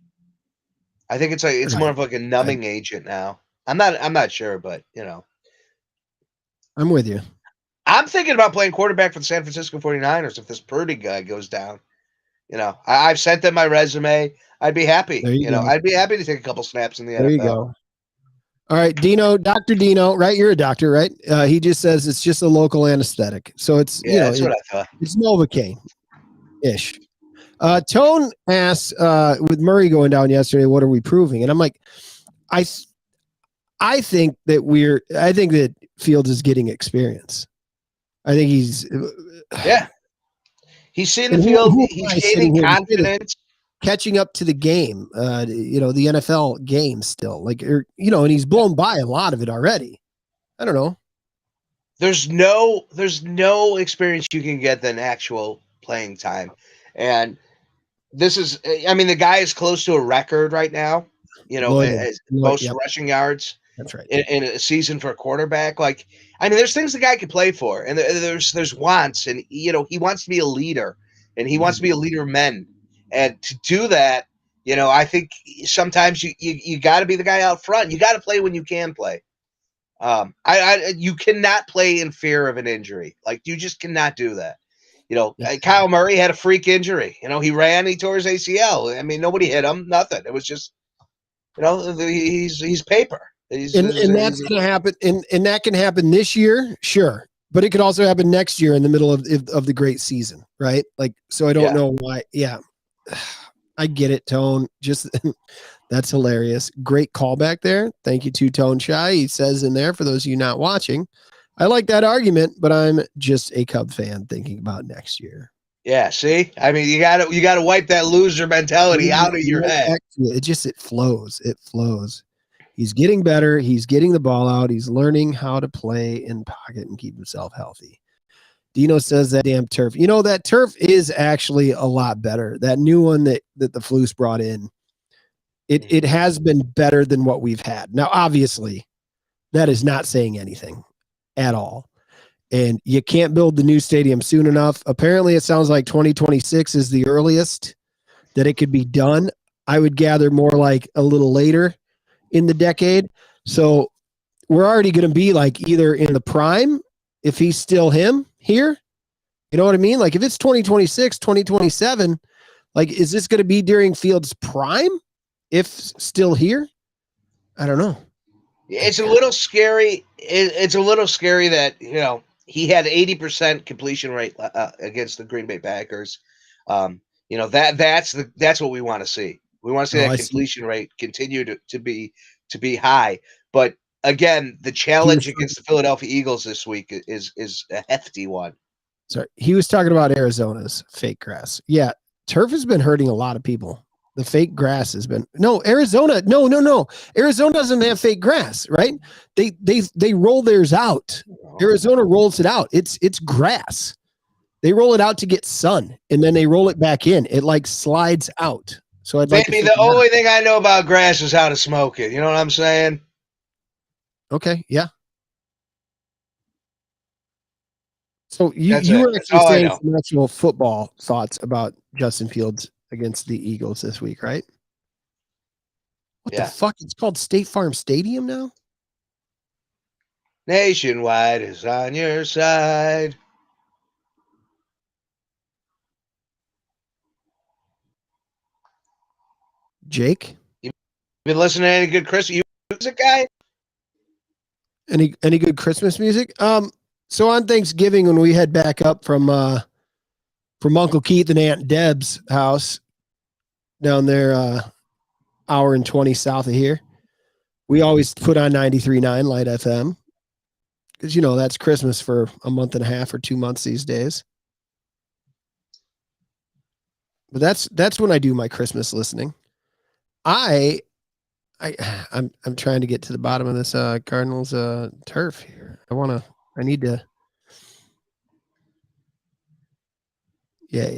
I think it's more of like a numbing agent now. I'm not sure, but I'm with you. I'm thinking about playing quarterback for the San Francisco 49ers if this Purdy guy goes down. I've sent them my resume. I'd be happy. I'd be happy to take a couple snaps in the NFL. There you go. All right, Dino, Dr. Dino, right? You're a doctor, right? He just says it's just a local anesthetic. So it's, that's what I thought. It's Novocaine-ish. Tone asks, with Murray going down yesterday, what are we proving? And I'm like, I think that Fields is getting experience. I think he's he's seeing the field. He's gaining confidence, catching up to the game. The NFL game still, and he's blown by a lot of it already. I don't know. There's no experience you can get than actual playing time, and this is. I mean, the guy is close to a record right now. Most rushing yards. That's right. In a season for a quarterback, there's things the guy could play for, and there's wants, and he wants to be a leader, and he wants to be a leader of men, and to do that, I think sometimes you got to be the guy out front. You got to play when you can play. You cannot play in fear of an injury. You just cannot do that. Kyle Murray had a freak injury. He ran, he tore his ACL. I mean, nobody hit him, nothing. It was just, he's paper. And that's going to happen. And that can happen this year, sure, but it could also happen next year in the middle of the great season, right? So I don't know why. Yeah, I get it, Tone. Just that's hilarious. Great callback there. Thank you to Tone Shy. He says in there, for those of you not watching, I like that argument, but I'm just a Cub fan thinking about next year. Yeah, see, I mean, you gotta wipe that loser mentality out of your head. It flows. It flows. He's getting better. He's getting the ball out. He's learning how to play in pocket and keep himself healthy. Dino says that damn turf. That turf is actually a lot better. That new one that the Flus brought in, it has been better than what we've had. Now, obviously, that is not saying anything at all. And you can't build the new stadium soon enough. Apparently, it sounds like 2026 is the earliest that it could be done. I would gather more like a little later in the decade. So we're already going to be either in the prime, if he's still him here, you know what I mean? If it's 2026, 2027, is this going to be during Fields' prime? If still here? I don't know. It's a little scary. It's a little scary that, he had 80% completion rate against the Green Bay Packers. That's what we want to see. We want to see that completion rate continue to be high. But again, the challenge against the Philadelphia Eagles this week is a hefty one. Sorry, he was talking about Arizona's fake grass. Yeah, turf has been hurting a lot of people. The fake grass has been Arizona. No. Arizona doesn't have fake grass, right? They roll theirs out. Arizona rolls it out. It's grass. They roll it out to get sun, and then they roll it back in. It slides out. So maybe the only thing I know about grass is how to smoke it. You know what I'm saying? Okay, yeah. So you were actually saying some actual football thoughts about Justin Fields against the Eagles this week, right? What the fuck? It's called State Farm Stadium now? Nationwide is on your side. Jake? You been listening to any good Christmas music, guy? Any good Christmas music? So on Thanksgiving, when we head back up from Uncle Keith and Aunt Deb's house down there, hour and 20 south of here, we always put on 93.9 Light FM because that's Christmas for a month and a half or 2 months these days. But that's when I do my Christmas listening. I I'm trying to get to the bottom of this Cardinals turf here. I need to. Yeah.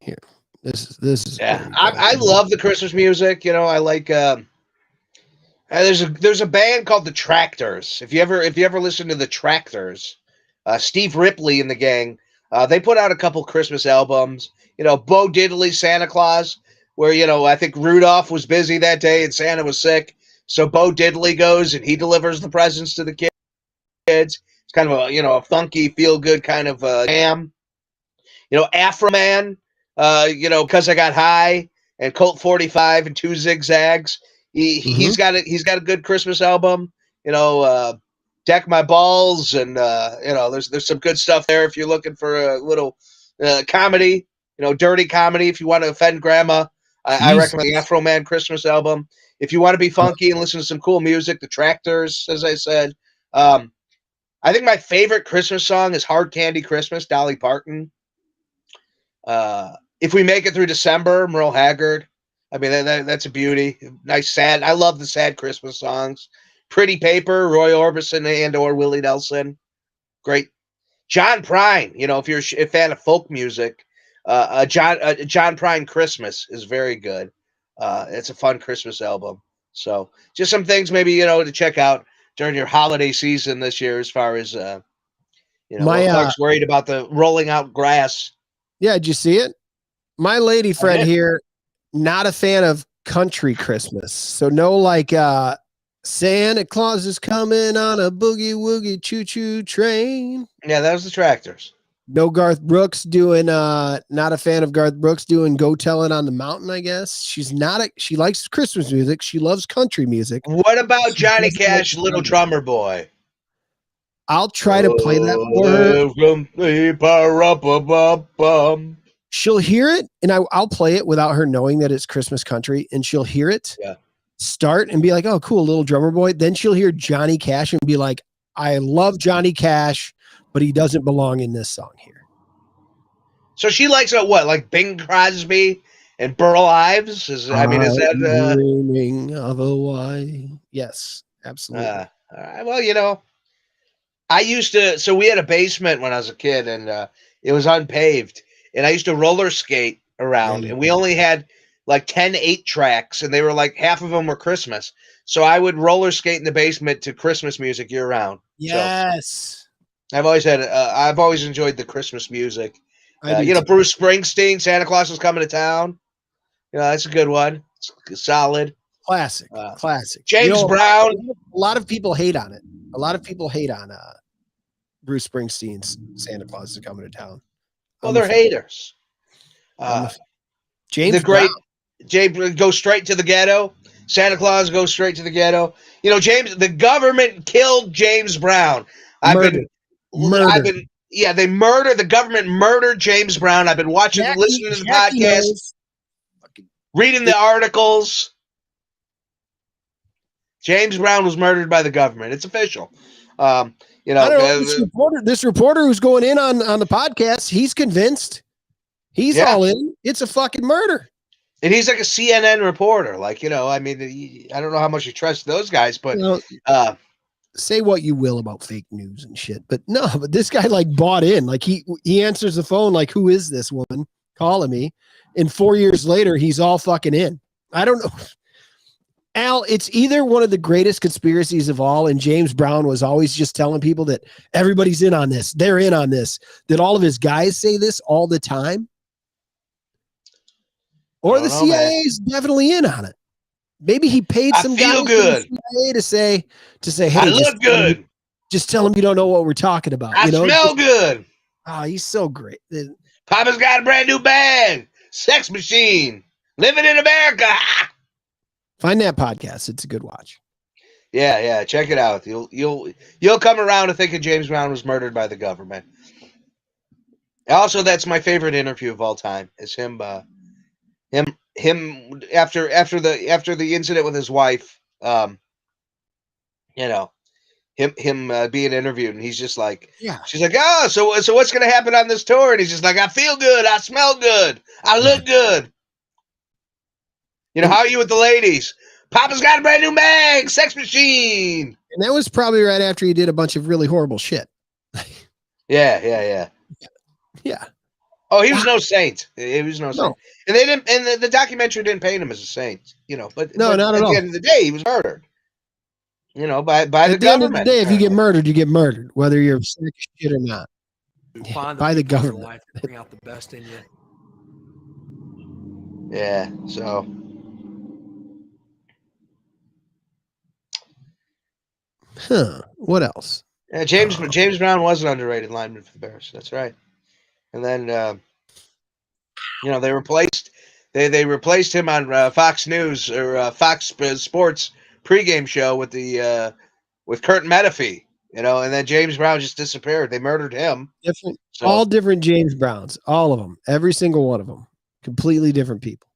Here, this is Yeah, where you go. I love the Christmas music. I like. There's a band called the Tractors. If you ever listen to the Tractors, Steve Ripley and the gang, they put out a couple Christmas albums. Bo Diddley, Santa Claus, where I think Rudolph was busy that day and Santa was sick, so Bo Diddley goes and he delivers the presents to the kids. It's kind of a funky, feel good kind of jam. Afro Man, because I got high, and Colt 45 and Two Zigzags. He's got it. He's got a good Christmas album. Deck My Balls, and there's some good stuff there if you're looking for a little comedy. Dirty comedy. If you want to offend Grandma, I recommend the Afro Man Christmas album. If you want to be funky and listen to some cool music, the Tractors, as I said. I think my favorite Christmas song is Hard Candy Christmas, Dolly Parton. If We Make It Through December, Merle Haggard. I mean, that's a beauty. Nice, sad. I love the sad Christmas songs. Pretty Paper, Roy Orbison and/or Willie Nelson. Great. John Prine. If you're a fan of folk music, John Prine Christmas is very good. It's a fun Christmas album. So just some things maybe to check out during your holiday season this year, as far as Clark's worried about the rolling out grass. Yeah, did you see it? My lady friend here, not a fan of country Christmas. So no Santa Claus is coming on a boogie woogie choo choo train. Yeah, that was the Tractors. No Garth Brooks doing not a fan of Garth Brooks doing Go Tell It on the Mountain, I guess. She likes Christmas music. She loves country music. What about Johnny Cash, Little Drummer Boy? I'll try to play that for her. She'll hear it, and I'll play it without her knowing that it's Christmas country, and she'll hear it start and be like, oh, cool, Little Drummer Boy. Then she'll hear Johnny Cash and be like, I love Johnny Cash, but he doesn't belong in this song here. So she likes what, like Bing Crosby and Burl Ives? Is that dreaming of a why? Yes, absolutely. All right. Well, I used to. So we had a basement when I was a kid, and it was unpaved, and I used to roller skate around, and we only had like 10 8-tracks, and they were like half of them were Christmas. So I would roller skate in the basement to Christmas music year round. Yes. So I've always enjoyed the Christmas music. Bruce Springsteen, Santa Claus is Coming to Town. That's a good one. It's solid. Classic. James Brown. A lot of people hate on it. A lot of people hate on Bruce Springsteen's Santa Claus is Coming to Town. Well, they're haters. James Brown goes straight to the ghetto. Santa Claus goes straight to the ghetto. The government killed James Brown. They murdered. The government murdered James Brown. I've been listening to the podcast, reading the articles. James Brown was murdered by the government. It's official. I don't know, this reporter who's going in on the podcast, he's convinced. He's all in. It's a fucking murder. And he's like a CNN reporter. I don't know how much you trust those guys, but say what you will about fake news and shit, but this guy bought in. He answers the phone like, who is this woman calling me? And 4 years later, he's all fucking in. I don't know. Al, it's either one of the greatest conspiracies of all, and James Brown was always just telling people that everybody's in on this. They're in on this. That all of his guys say this all the time. Or the CIA is definitely in on it. Maybe he paid some guy to say, hey, I look good. Just tell him you don't know what we're talking about. I smell good. Oh, he's so great. Papa's got a brand new bag. Sex Machine. Living in America. Find that podcast. It's a good watch. Yeah. Check it out. You'll come around to thinking James Brown was murdered by the government. Also, that's my favorite interview of all time. Is him after the incident with his wife. Him being interviewed, and he's just like, she's like, oh, so what's gonna happen on this tour? And he's just like, I feel good, I smell good, I look good. How are you with the ladies? Papa's got a brand new mag, Sex Machine. And that was probably right after he did a bunch of really horrible shit. Yeah. Yeah. Oh, he was no saint. He was no No. saint. And they didn't. And the documentary didn't paint him as a saint. But No, not at at the all. end of the day, he was murdered. By the At the government. end of the day, if you get murdered, you get murdered, whether you're sick of shit or not. By the government. Life to bring out the best in you. Yeah. So. What else? Yeah, James Brown was an underrated lineman for the Bears. That's right. And then they replaced him on Fox News or Fox Sports pregame show with Kurt Menefee. And then James Brown just disappeared. They murdered him. All different James Browns, all of them, every single one of them, completely different people.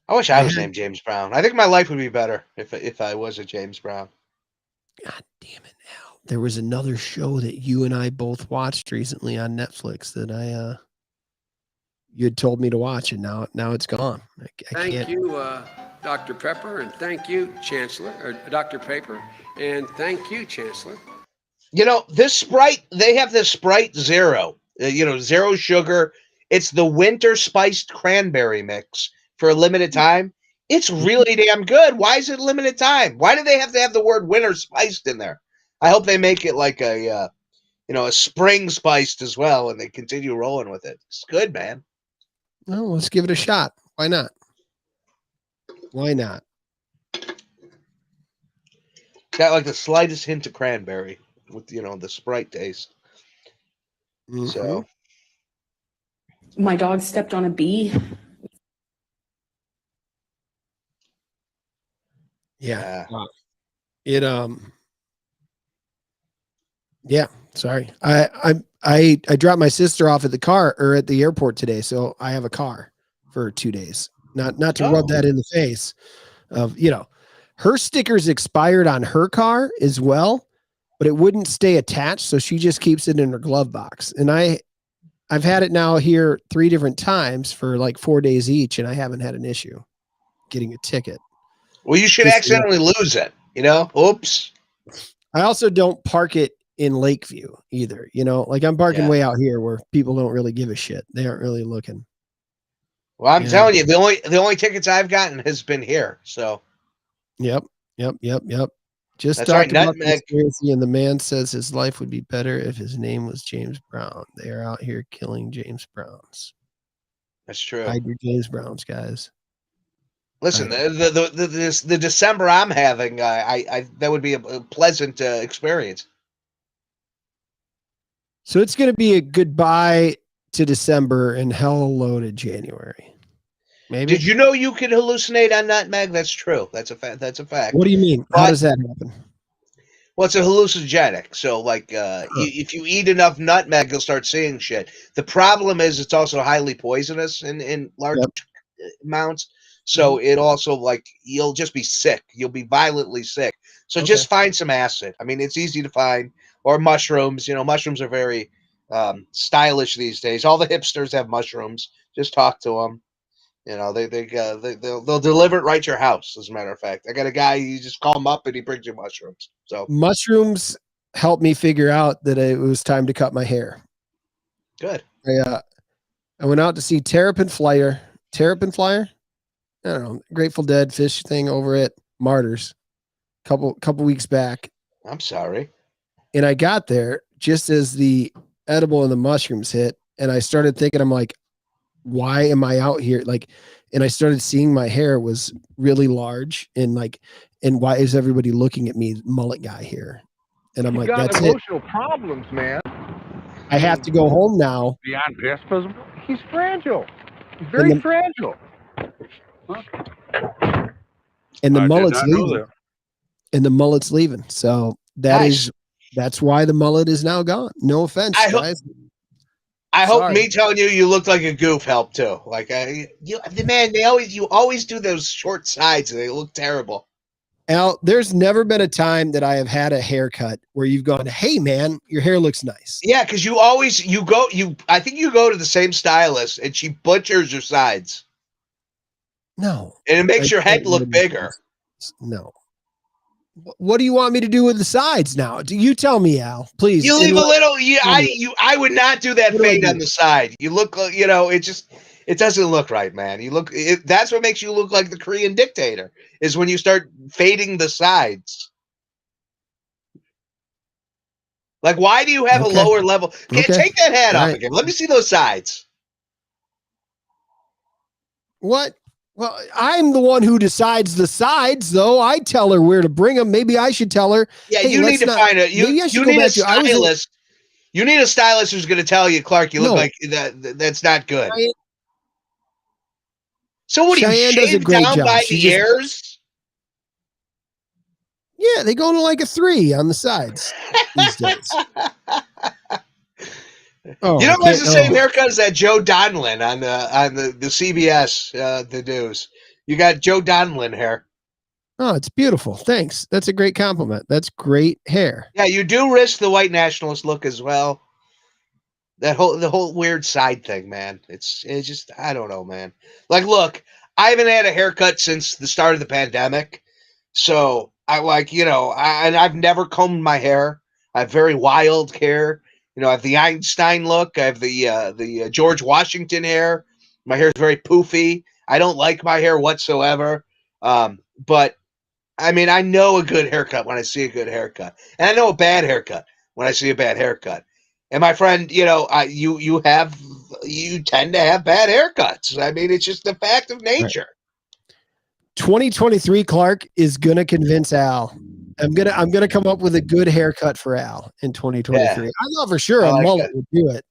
I wish I was named James Brown. I think my life would be better if I was a James Brown. God damn it, Al. There was another show that you and I both watched recently on Netflix that you had told me to watch, and now it's gone. Thank you, Dr. Pepper, and thank you, Chancellor, or Dr. Paper, and thank you, Chancellor. This Sprite, they have this Sprite Zero, zero sugar. It's the winter spiced cranberry mix for a limited time. It's really damn good. Why is it limited time? Why do they have to have the word winter spiced in there? I hope they make it like a spring spiced as well, and they continue rolling with it. It's good, man. Well, let's give it a shot. Why not? Why not? Got like the slightest hint of cranberry with the Sprite taste. Mm-hmm. So my dog stepped on a bee. Yeah. Yeah. Sorry. I dropped my sister off at the airport today, so I have a car for 2 days. Not to rub that in the face of, her stickers expired on her car as well, but it wouldn't stay attached, so she just keeps it in her glove box. And I've had it now here 3 different times for like 4 days each, and I haven't had an issue getting a ticket. Well, you should accidentally lose it, Oops. I also don't park it in Lakeview either, like I'm parking way out here where people don't really give a shit. They aren't really looking. Well, I'm telling you, the only tickets I've gotten has been here. So. Yep. Just That's talked right, about conspiracy, and the man says his life would be better if his name was James Brown. They are out here killing James Browns. That's true. Hide your James Browns, guys. Listen, the December I'm having, I that would be a pleasant experience. So it's going to be a goodbye to December and hello to January. Maybe. Did you know you can hallucinate on nutmeg? That's true. That's a fact. What do you mean? How does that happen? Well, it's a hallucinogenic. So, like, if you eat enough nutmeg, you'll start seeing shit. The problem is it's also highly poisonous in large amounts. So it also, like, you'll just be sick. You'll be violently sick. So just find some acid. I mean, it's easy to find. Or mushrooms. Mushrooms are very stylish these days. All the hipsters have mushrooms. Just talk to them. They'll deliver it right to your house. As a matter of fact, I got a guy. You just call him up and he brings you mushrooms. So mushrooms helped me figure out that it was time to cut my hair. Good. I went out to see Terrapin Flyer. I don't know, Grateful Dead fish thing over at Martyrs. Couple weeks back. I'm sorry. And I got there just as the edible and the mushrooms hit, and I started thinking, I'm like, why am I out here? Like, and I started seeing my hair was really large, and why is everybody looking at me, mullet guy here? And I'm like, that's emotional problems, man. I have to go home now. Beyond pessimism, he's fragile. He's very fragile. And the mullet's leaving. And the mullet's leaving. So that's why the mullet is now gone. No offense, guys. I hope me telling you look like a goof helped too. Like you always do those short sides and they look terrible. Al, there's never been a time that I have had a haircut where you've gone, hey man, your hair looks nice. Yeah, because I think you go to the same stylist and she butchers your sides. No. And it makes I your head don't look want bigger. No. What do you want me to do with the sides now? Do you tell me, Al? Please. You leave a little. I would not do that What do I fade do? on the side. You look, it doesn't look right, man. That's what makes you look like the Korean dictator, is when you start fading the sides. Like, why do you have a lower level? Okay. Take that hat All off right. again. Let me see those sides. What? Well, I'm the one who decides the sides, though. I tell her where to bring them. Maybe I should tell her. Yeah, hey, you need to find a maybe I should you go need a back to. stylist. You need a stylist who's going to tell you, Clark, you look No. like that. That's not good. So what do you Cheyenne does a shave great down job. by She the just- ears? Yeah, they go to like a 3 on the sides these days. Oh, You know who I has the can't- same oh. haircut as that Joe Donlin on the CBS the news? You got Joe Donlin hair. Oh, it's beautiful. Thanks. That's a great compliment. That's great hair. Yeah, you do risk the white nationalist look as well. The whole weird side thing, man. It's just, I don't know, man. Like, look, I haven't had a haircut since the start of the pandemic, so I've never combed my hair. I have very wild hair. I have the Einstein look. I have the George Washington hair. My hair is very poofy. I don't like my hair whatsoever. But I mean, I know a good haircut when I see a good haircut, and I know a bad haircut when I see a bad haircut. And my friend, you tend to have bad haircuts. I mean, it's just the fact of nature. 2023 Clark is gonna convince Al. I'm gonna come up with a good haircut for Al in 2023. Yeah. I thought for sure I a like mullet it. would do it.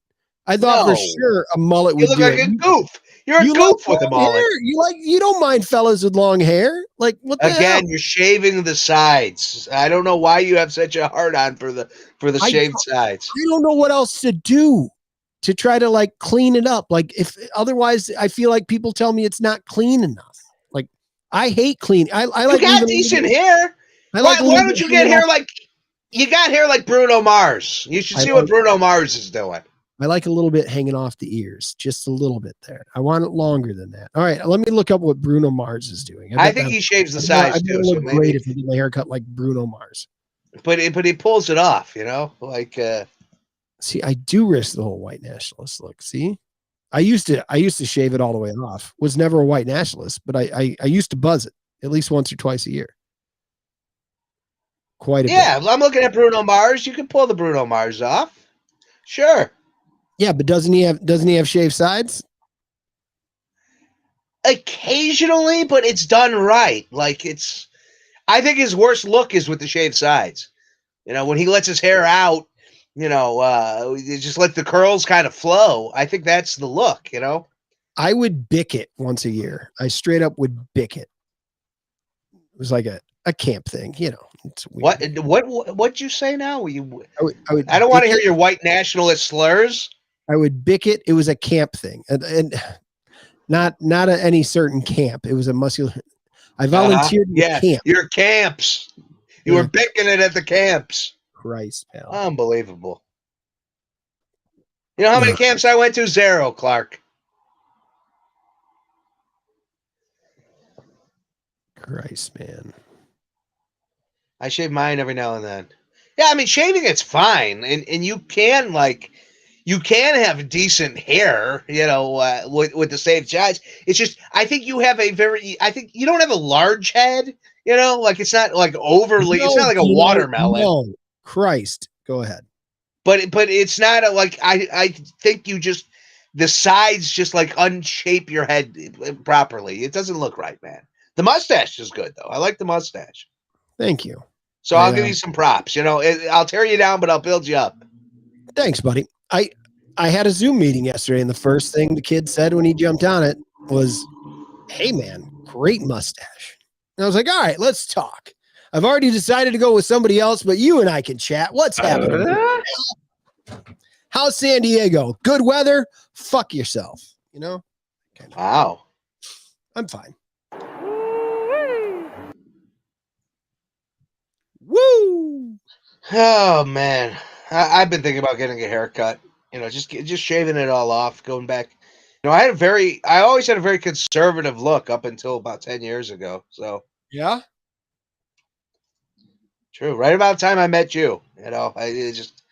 I thought for sure a mullet You would look do like it. a goof. You're a You goof like with a long mullet. hair. You don't mind fellas with long hair. Like what the hell? Again, you're shaving the sides. I don't know why you have such a hard on for the shaved sides. I don't know what else to do to try to like clean it up. Like if otherwise I feel like people tell me it's not clean enough. Like I hate clean. I like you got decent hair. Why don't you get hair like you got hair like Bruno Mars? You should see what Bruno Mars is doing. I like a little bit hanging off the ears, just a little bit there. I want it longer than that. All right, let me look up what Bruno Mars is doing. I think he shaves the sides too. So maybe great if he did my haircut like Bruno Mars. But he pulls it off, like. See, I do risk the whole white nationalist look. See, I used to shave it all the way off. Was never a white nationalist, but I used to buzz it at least once or twice a year. Quite a bit. Yeah, I'm looking at Bruno Mars. You can pull the Bruno Mars off. Sure. Yeah, but doesn't he have shaved sides? Occasionally, but it's done right. Like I think his worst look is with the shaved sides. When he lets his hair out, just let the curls kind of flow. I think that's the look, I would bick it once a year. I straight up would bick it. It was like a camp thing, It's weird. What'd you say now? I don't want to hear your white nationalist slurs. I would bick it. It was a camp thing, and not any certain camp. It was a muscular. I volunteered with camp. Your camps. You were bicking it at the camps. Christ, pal. Unbelievable. You know how many camps I went to? 0, Clark. Christ, man. I shave mine every now and then. Yeah, I mean, shaving it's fine, and you can have decent hair, with the shaved sides. It's just I think you don't have a large head, like it's not like overly. It's not like a watermelon. No, Christ, go ahead. But it's not I think the sides just like unshape your head properly. It doesn't look right, man. The mustache is good though. I like the mustache. Thank you. So I'll give you some props. I'll tear you down, but I'll build you up. Thanks, buddy. I had a Zoom meeting yesterday, and the first thing the kid said when he jumped on it was, "Hey, man, great mustache." And I was like, "All right, let's talk. I've already decided to go with somebody else, but you and I can chat. What's happening? How's San Diego? Good weather? Fuck yourself. Wow. I'm fine. Woo! Oh man, I've been thinking about getting a haircut. Just shaving it all off, going back I always had a very conservative look up until about 10 years ago. So Yeah. true. Right about the time I met you, it just.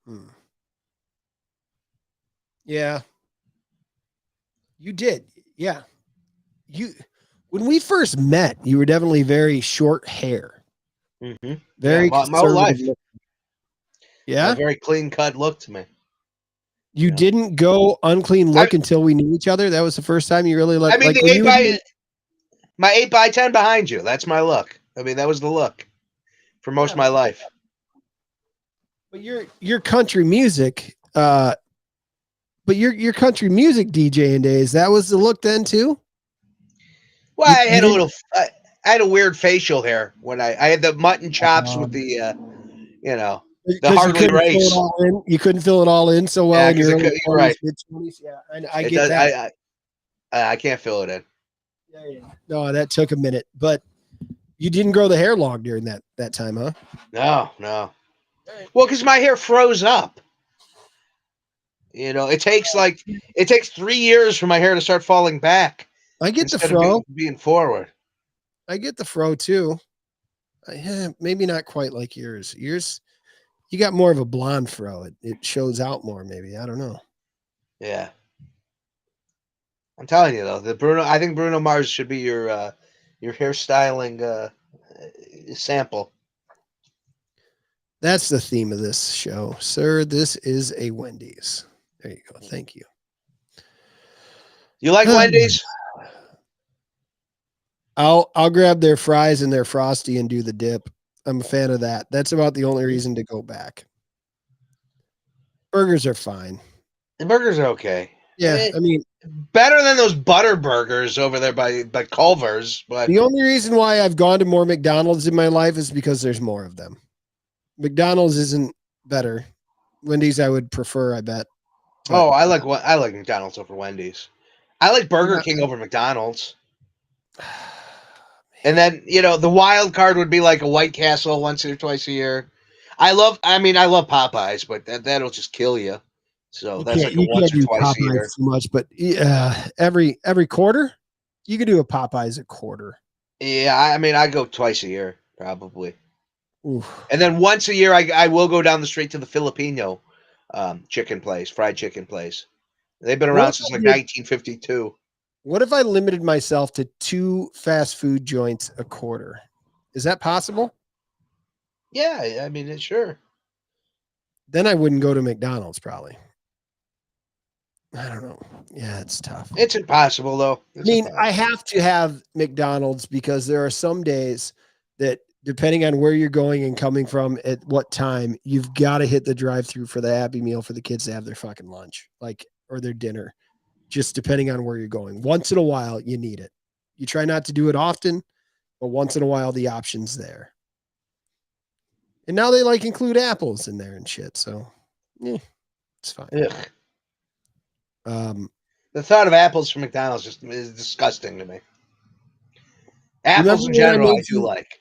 Hmm. Yeah. You did. Yeah. When we first met, you were definitely very short hair. Mm-hmm. Yeah, Very my whole conservative life. look. A Yeah. very clean cut look to me. You Yeah. didn't go unclean look until we knew each other. That was the first time you really I mean, like when you my 8x10 behind you. That's my look. I mean, that was the look for most of my life. but your country music, but your country music DJing days, that was the look then too? Well, You, I you had a didn't little. I had a weird facial hair when I had the mutton chops with the, the because you Harley couldn't fill it race. all in. You couldn't fill it all in so well Yeah, in because your early you're 20s, right. mid 20s. Yeah, I It get does. that. I can't fill it in. Yeah. No, that took a minute, but you didn't grow the hair long during that time, huh? No. Well, because my hair froze up. It takes 3 years for my hair to start falling back I get the instead of fro. being forward. I get the fro too. Maybe not quite like yours. Yours, you got more of a blonde fro. It shows out more. Maybe I don't know. Yeah, I'm telling you though, I think Bruno Mars should be your hairstyling sample. That's the theme of this show, sir. This is a Wendy's. There you go. Thank you. You like Wendy's? I'll grab their fries and their frosty and do the dip. I'm a fan of that. That's about the only reason to go back. Burgers are fine. The burgers are okay. Yeah, I mean, better than those butter burgers over there by Culver's. But the only reason why I've gone to more McDonald's in my life is because there's more of them. McDonald's isn't better. Wendy's I would prefer, I bet. But I like McDonald's over Wendy's. I like Burger King over McDonald's. And then the wild card would be like a White Castle once or twice a year. I love Popeyes, but that'll just kill you. So that's like a you once can't or do twice a year. Popeyes too much, but every quarter you could do a Popeyes a quarter. Yeah, I mean I go twice a year probably. Oof. And then once a year I will go down the street to the Filipino fried chicken place. They've been around since like 1952. What if I limited myself to 2 fast food joints a quarter? Is that possible? Yeah, I mean, sure. Then I wouldn't go to McDonald's probably. I don't know. Yeah, it's tough. It's impossible though. I have to have McDonald's because there are some days that depending on where you're going and coming from at what time, you've got to hit the drive-through for the Happy Meal for the kids to have their fucking lunch, or their dinner. Just depending on where you're going. Once in a while, you need it. You try not to do it often, but once in a while, the option's there. And now they include apples in there and shit. So, it's fine. Ugh. The thought of apples from McDonald's is disgusting to me. Apples in general, I do like.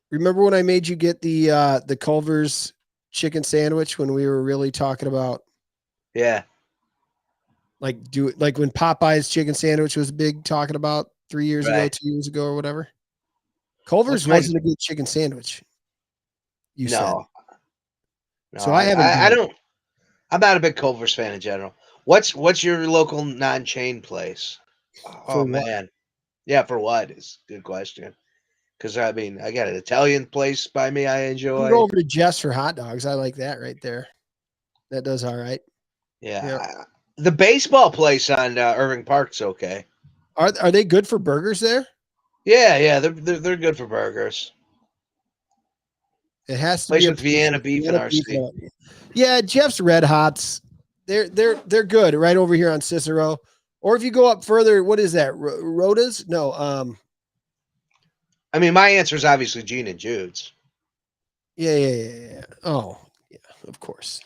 Remember when I made you get the Culver's chicken sandwich when we were really talking about? Yeah. Like when Popeye's chicken sandwich was big talking about 3 years ago, 2 years ago or whatever. Culver's wasn't a good chicken sandwich. You said. No, so I don't. I'm not a big Culver's fan in general. What's your local non-chain place? Oh man, yeah, for what? It's a good question. Because I mean, I got an Italian place by me I enjoy. You go over to Jess for hot dogs. I like that right there. That does all right. Yeah. The baseball place on Irving Park's okay. Are they good for burgers there? Yeah, they're good for burgers. It has to place be with Vienna beef and RC. Yeah, Jeff's Red Hots. They're good right over here on Cicero. Or if you go up further, what is that? Rhoda's? No. I mean, my answer is obviously Gene and Jude's. Yeah. Oh, yeah, of course.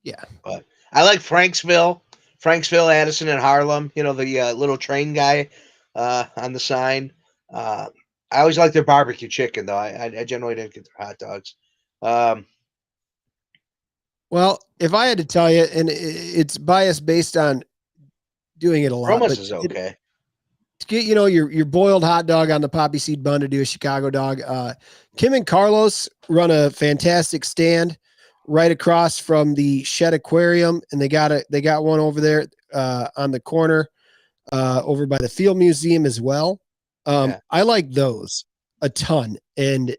Yeah. But I like Franksville, Addison, and Harlem. The little train guy on the sign. I always like their barbecue chicken, though. I generally didn't get their hot dogs. Well, if I had to tell you, and it's biased based on doing it a lot, Roma's but is okay. to get your boiled hot dog on the poppy seed bun to do a Chicago dog. Kim and Carlos run a fantastic stand right across from the Shed Aquarium, and they got one over there on the corner over by the Field Museum as well. I like those a ton, and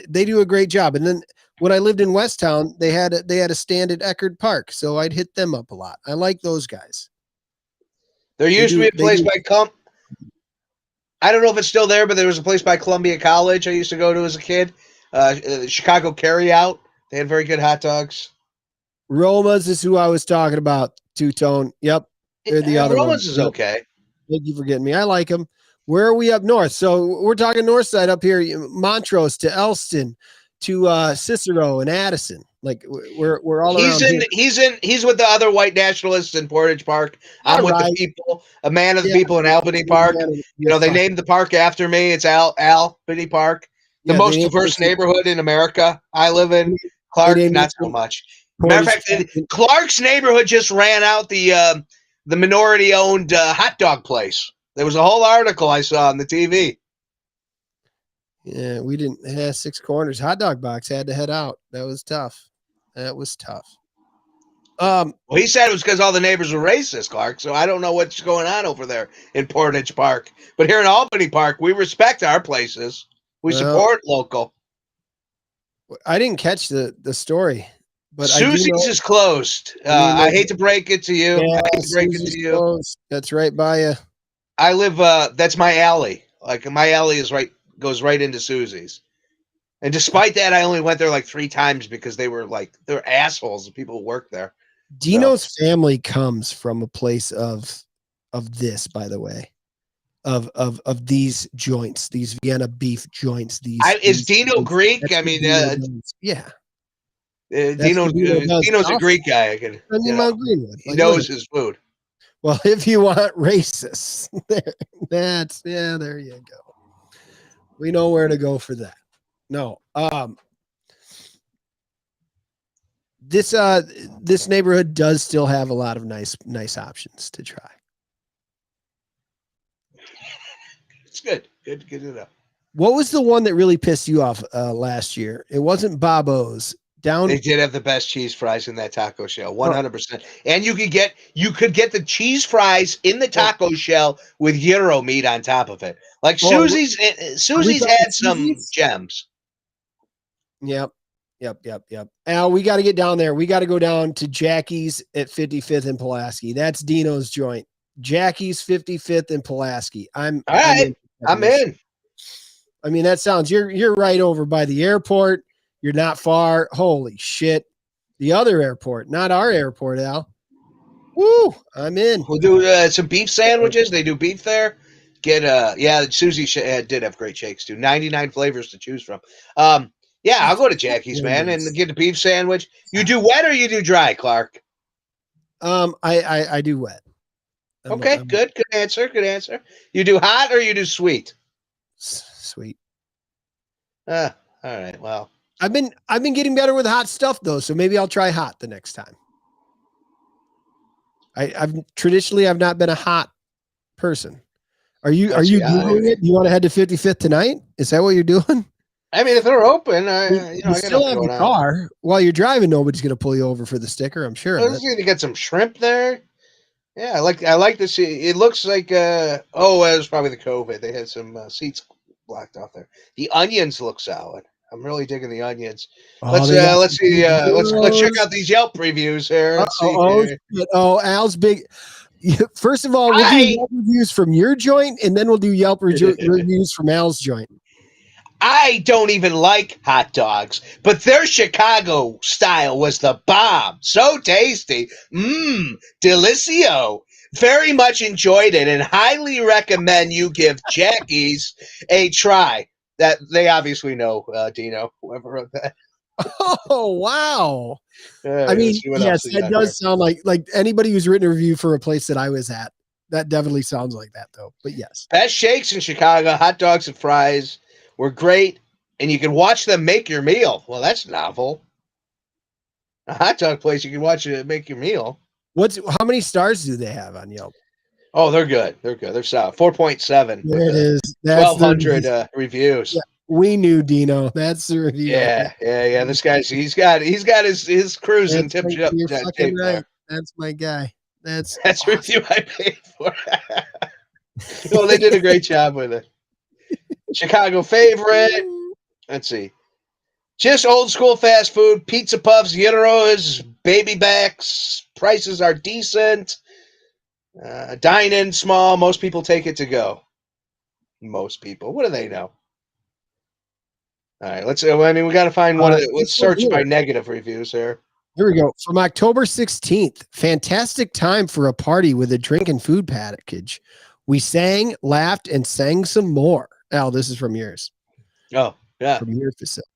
they do a great job. And then when I lived in Westtown, they had a stand at Eckerd Park, so I'd hit them up a lot. I like those guys. There used to be a place by I don't know if it's still there, but there was a place by Columbia College I used to go to as a kid. Chicago Carryout. They had very good hot dogs. Roma's is who I was talking about. Two-tone. Yep. They're the other Roma's ones. is okay. Thank you for getting me. I like them. Where are we up north? So we're talking north side up here, Montrose to Elston to Cicero and Addison. Like we're all around here. He's with the other white nationalists in Portage Park. I'm with the people, a man of the people in Albany Park. They named the park after me. It's Albany Park, the most diverse neighborhood in America. I live in Clark, not so much. Matter of fact, Clark's neighborhood just ran out the minority-owned hot dog place. There was a whole article I saw on the TV. Yeah, we didn't have 6 Corners. Hot dog box had to head out. That was tough. Well, he said it was because all the neighbors were racist, Clark. So I don't know what's going on over there in Portage Park. But here in Albany Park, we respect our places. We support local. I didn't catch the story. But Susie's is closed. I hate to break it to you. Yeah, I hate to break it to you. Closed. That's right by you. I live. That's my alley. Like my alley goes right into Susie's. And despite that, I only went there like 3 times because they're assholes. The people who work there. Dino's family comes from a place of this, by the way, of these joints, these Vienna beef joints. Is Dino Greek? I mean, yeah. Dino's a Greek guy. He knows his food. Well, if you want racists, there you go. We know where to go for that. No, this neighborhood does still have a lot of nice options to try. It's good to know. What was the one that really pissed you off last year? It wasn't Bobo's. They did have the best cheese fries in that taco shell, 100%. And you could get the cheese fries in the taco shell with gyro meat on top of it. Like Susie's had some gems. Yep. Al, we got to get down there. We got to go down to Jackie's at 55th and Pulaski. That's Dino's joint. Jackie's 55th and Pulaski. I'm in. I mean, that sounds you're right over by the airport. You're not far. Holy shit. The other airport, not our airport, Al. Woo, I'm in. We'll do some beef sandwiches. They do beef there. Susie did have great shakes too. 99 flavors to choose from. I'll go to Jackie's, man, and get the beef sandwich. You do wet or you do dry, Clark? I do wet. I'm good answer. You do hot or you do sweet? Sweet. All right. Well, I've been getting better with hot stuff though, so maybe I'll try hot the next time. I've not been a hot person. Are you Googling it? You want to head to 55th tonight? Is that what you're doing? I mean, if they're open, you still have the car. While you're driving, nobody's going to pull you over for the sticker, I'm sure. I was going to get some shrimp there. Yeah, I like to see. It looks like it was probably the COVID. They had some seats blocked off there. The onions look solid. I'm really digging the onions. Let's see. Let's check out these Yelp reviews here. Al's big. First of all, we'll do Yelp reviews from your joint, and then we'll do Yelp reviews from Al's joint. I don't even like hot dogs, but their Chicago style was the bomb. So tasty. Delicio. Very much enjoyed it and highly recommend you give Jackie's a try. That they obviously know, Dino, whoever wrote that. Oh, wow. I mean, yes, that does sound like anybody who's written a review for a place that I was at. That definitely sounds like that, though. But yes. Best shakes in Chicago, hot dogs and fries were great, and you can watch them make your meal. Well, that's novel. A hot dog place, you can watch it make your meal. How many stars do they have on Yelp? Oh, they're good. They're good. They're solid. 4.7 There with it is. That's 1,200 reviews. Yeah, we knew Dino. That's the review. Yeah. This guy's he's got his cruise in tip shape You're fucking right. there. That's my guy. That's That's awesome. review I paid for. Well, they did a great job with it. Chicago favorite. Let's see. Just old school fast food, pizza puffs, gyros, baby backs. Prices are decent. Dine in small. Most people take it to go. Most people. What do they know? All right, let's. I mean, we got to find one of the. Let's search by negative reviews here. Here we go. From October 16th, fantastic time for a party with a drink and food package. We sang, laughed, and sang some more. Al, this is from yours. Oh, yeah. From your facility.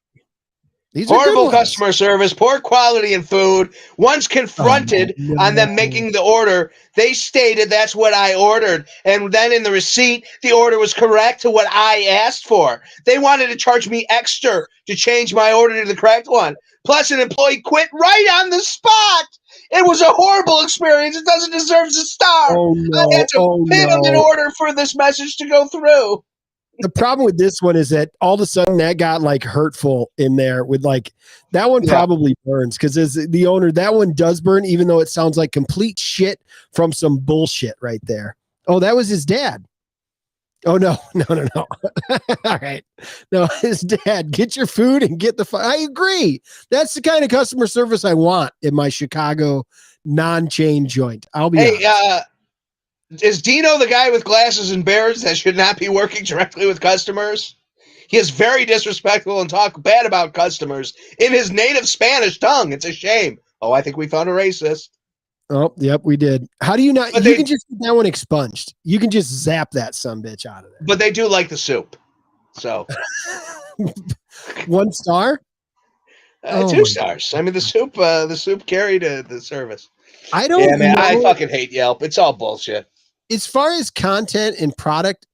These Horrible customer service, poor quality in food. Once confronted on them making the order, they stated that's what I ordered. And then in the receipt, the order was correct to what I asked for. They wanted to charge me extra to change my order to the correct one. Plus, an employee quit right on the spot. It was a horrible experience. It doesn't deserve a star. I had to pin an order for this message to go through. The problem with this one is that all of a sudden that got like hurtful in there with like that one probably burns because as the owner, that one does burn, even though it sounds like complete shit from some bullshit right there. Oh, that was his dad. Oh, no. All right. No, his dad, get your food and get the I agree. That's the kind of customer service I want in my Chicago non-chain joint. I'll be honest. Is Dino the guy with glasses and beards that should not be working directly with customers? He is very disrespectful and talk bad about customers in his native Spanish tongue. It's a shame. Oh, I think we found a racist. Oh, yep, we did. How do you not? But you can just get that one expunged. You can just zap that sumbitch out of there. But they do like the soup. So 1 star? 2 stars. I mean, the soup carried the service. I don't know. Man, I fucking hate Yelp. It's all bullshit. As far as content and product,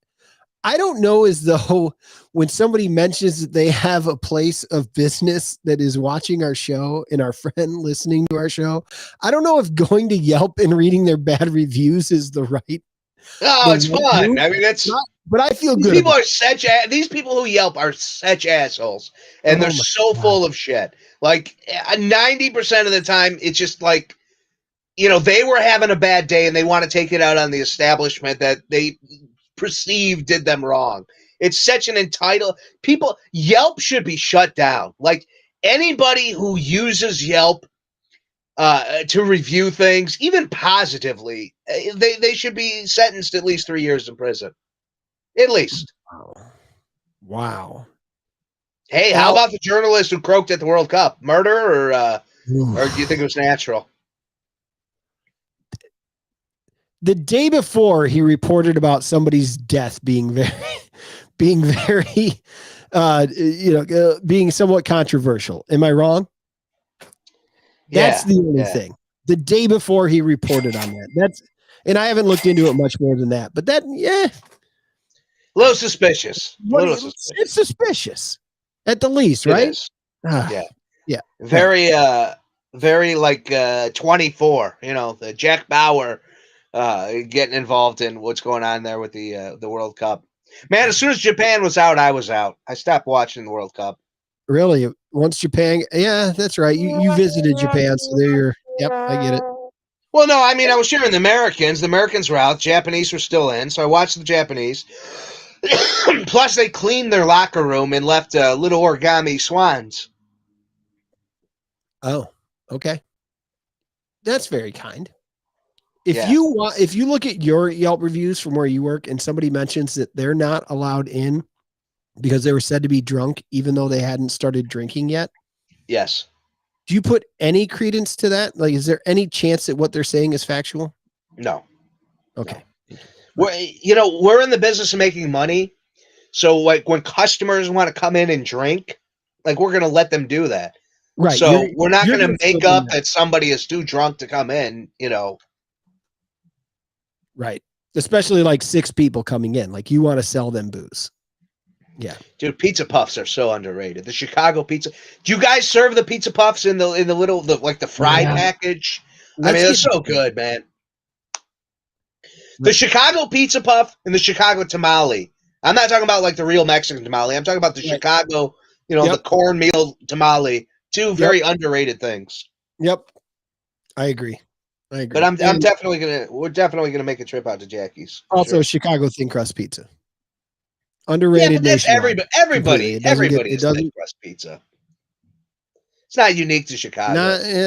I don't know as though when somebody mentions that they have a place of business that is watching our show and our friend listening to our show, I don't know if going to Yelp and reading their bad reviews is the right. Oh, it's fun. I mean, that's. But I feel good. People are these people who Yelp are such assholes, and they're so full of shit. Like 90% of the time, it's just like, they were having a bad day and they want to take it out on the establishment that they perceive did them wrong. It's such an entitled people. Yelp should be shut down. Like anybody who uses Yelp to review things, even positively, they should be sentenced at least 3 years in prison. At least. Wow. Hey, how about the journalist who croaked at the World Cup? Murder or do you think it was natural? The day before, he reported about somebody's death being being somewhat controversial. Am I wrong? That's the only thing. The day before he reported on that. And I haven't looked into it much more than that. But that, a little suspicious. It's suspicious, at the least, right? Yeah. Very, very like 24. The Jack Bauer. Getting involved in what's going on there with the World Cup. Man, as soon as Japan was out, I was out. I stopped watching the World Cup. Really? Once Japan? Yeah, that's right. You visited Japan, so yep, I get it. Well, no, I mean, I was cheering the Americans. The Americans were out. Japanese were still in, so I watched the Japanese. Plus, they cleaned their locker room and left little origami swans. Oh, okay. That's very kind. If you look at your Yelp reviews from where you work and somebody mentions that they're not allowed in because they were said to be drunk, even though they hadn't started drinking yet. Yes. Do you put any credence to that? Like, is there any chance that what they're saying is factual? No. Okay. No. We're in the business of making money. So like when customers want to come in and drink, like we're going to let them do that. Right. So we're not going to make up that somebody is too drunk to come in, Right. Especially like 6 people coming in. Like you want to sell them booze. Yeah. Dude, pizza puffs are so underrated. The Chicago pizza. Do you guys serve the pizza puffs in the little the fry Yeah. package? Let's They're get so good, man. The Chicago pizza puff and the Chicago tamale. I'm not talking about like the real Mexican tamale. I'm talking about the Right. Chicago, Yep. the cornmeal tamale. Two very underrated things. Yep. I agree. But I'm definitely we're definitely gonna make a trip out to Jackie's. Also, Sure. Chicago thin crust pizza. Yeah, Underrated but that's nationwide. everybody. It Everybody it is thin doesn't. crust pizza. It's not unique to Chicago.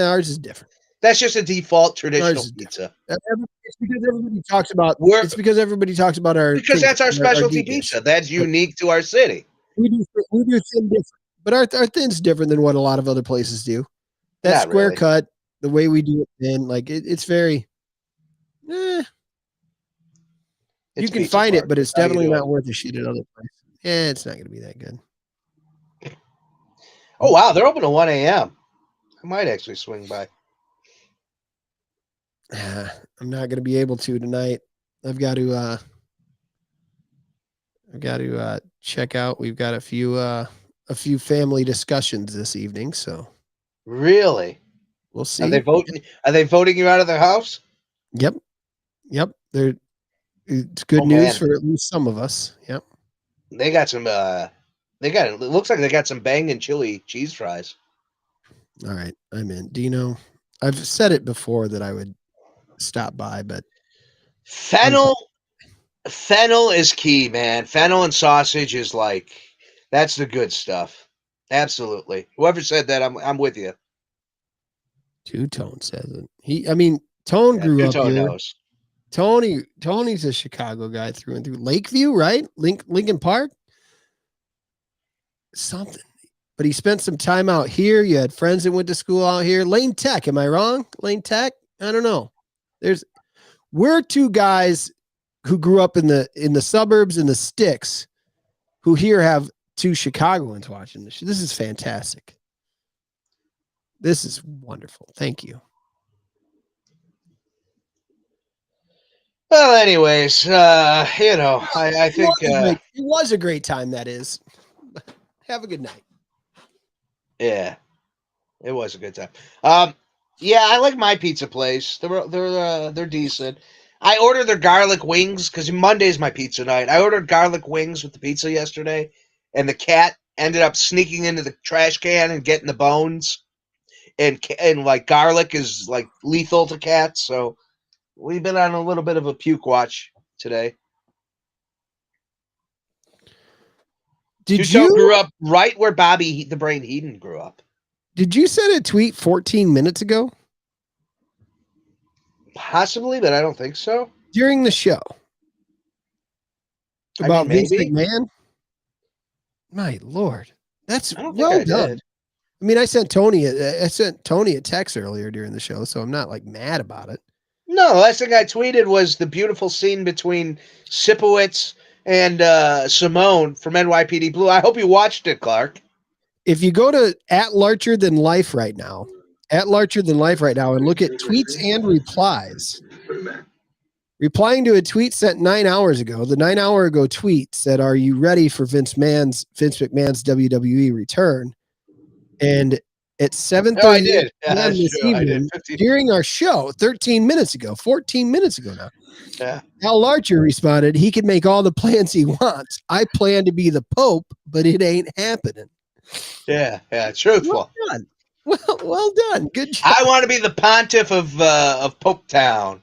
Ours is different. That's just a default traditional Ours is pizza. It's because everybody talks about. We're It's because everybody talks about our. because that's our specialty pizza. That's unique to our city. We do thin different, but our thin's different than what a lot of other places do. That Not square really. cut, the way we do it thin, like it's very. It's You can pizza find it, park. but it's How you definitely doing? not worth a shit at other places. Yeah, it's not going to be that good. Oh wow, they're open at 1 a.m. I might actually swing by. I'm not going to be able to tonight. I've got to check out. We've got a few family discussions this evening, so Really? we'll see. Are they voting? Are they voting you out of their house? Yep. It's good Oh, news man. for at least some of us. Yep. They got some. It looks like they got some banging chili cheese fries. All right, I'm in. Dino, I've said it before that I would stop by, but Fennel is key, man. Fennel and sausage is that's the good stuff. Absolutely. Whoever said that, I'm with you. Two-Tone says it. Tone grew up Two-Tone here. knows. Tony's a Chicago guy through and through. Lakeview, right? Lincoln Park? Something. But he spent some time out here. You had friends that went to school out here. Lane Tech, am I wrong? Lane Tech? I don't know. We're two guys who grew up in the suburbs and the sticks who here have two Chicagoans watching this. This is fantastic. This is wonderful. Thank you. Well, anyways, I think it was a great time. That is. Have a good night. Yeah, it was a good time. Yeah, I like my pizza place. They're decent. I ordered their garlic wings because Monday's my pizza night. I ordered garlic wings with the pizza yesterday, and the cat ended up sneaking into the trash can and getting the bones. And garlic is lethal to cats, so we've been on a little bit of a puke watch today. Did You you grew up right where Bobby the Brain Heenan grew up? Did you send a tweet 14 minutes ago? Possibly, but I don't think so. During the show. About Vince maybe. McMahon? My Lord. That's I don't well think I done. did. I sent Tony a text earlier during the show, so I'm not mad about it. No, the last thing I tweeted was the beautiful scene between Sipowicz and Simone from NYPD Blue. I hope you watched it, Clark. If you go to @LarcherThanLife right now, and look at tweets and replies, replying to a tweet sent 9 hours ago, the 9 hour ago tweet said, "Are you ready for Vince McMahon's WWE return?" And at 7:30 p.m. this evening, during our show, 13 minutes ago, 14 minutes ago now, Yeah. Al Larcher responded, "He can make all the plans he wants. I plan to be the Pope, but it ain't happening." Yeah, truthful. Well done. Well done. Good job. I want to be the pontiff of Pope Town.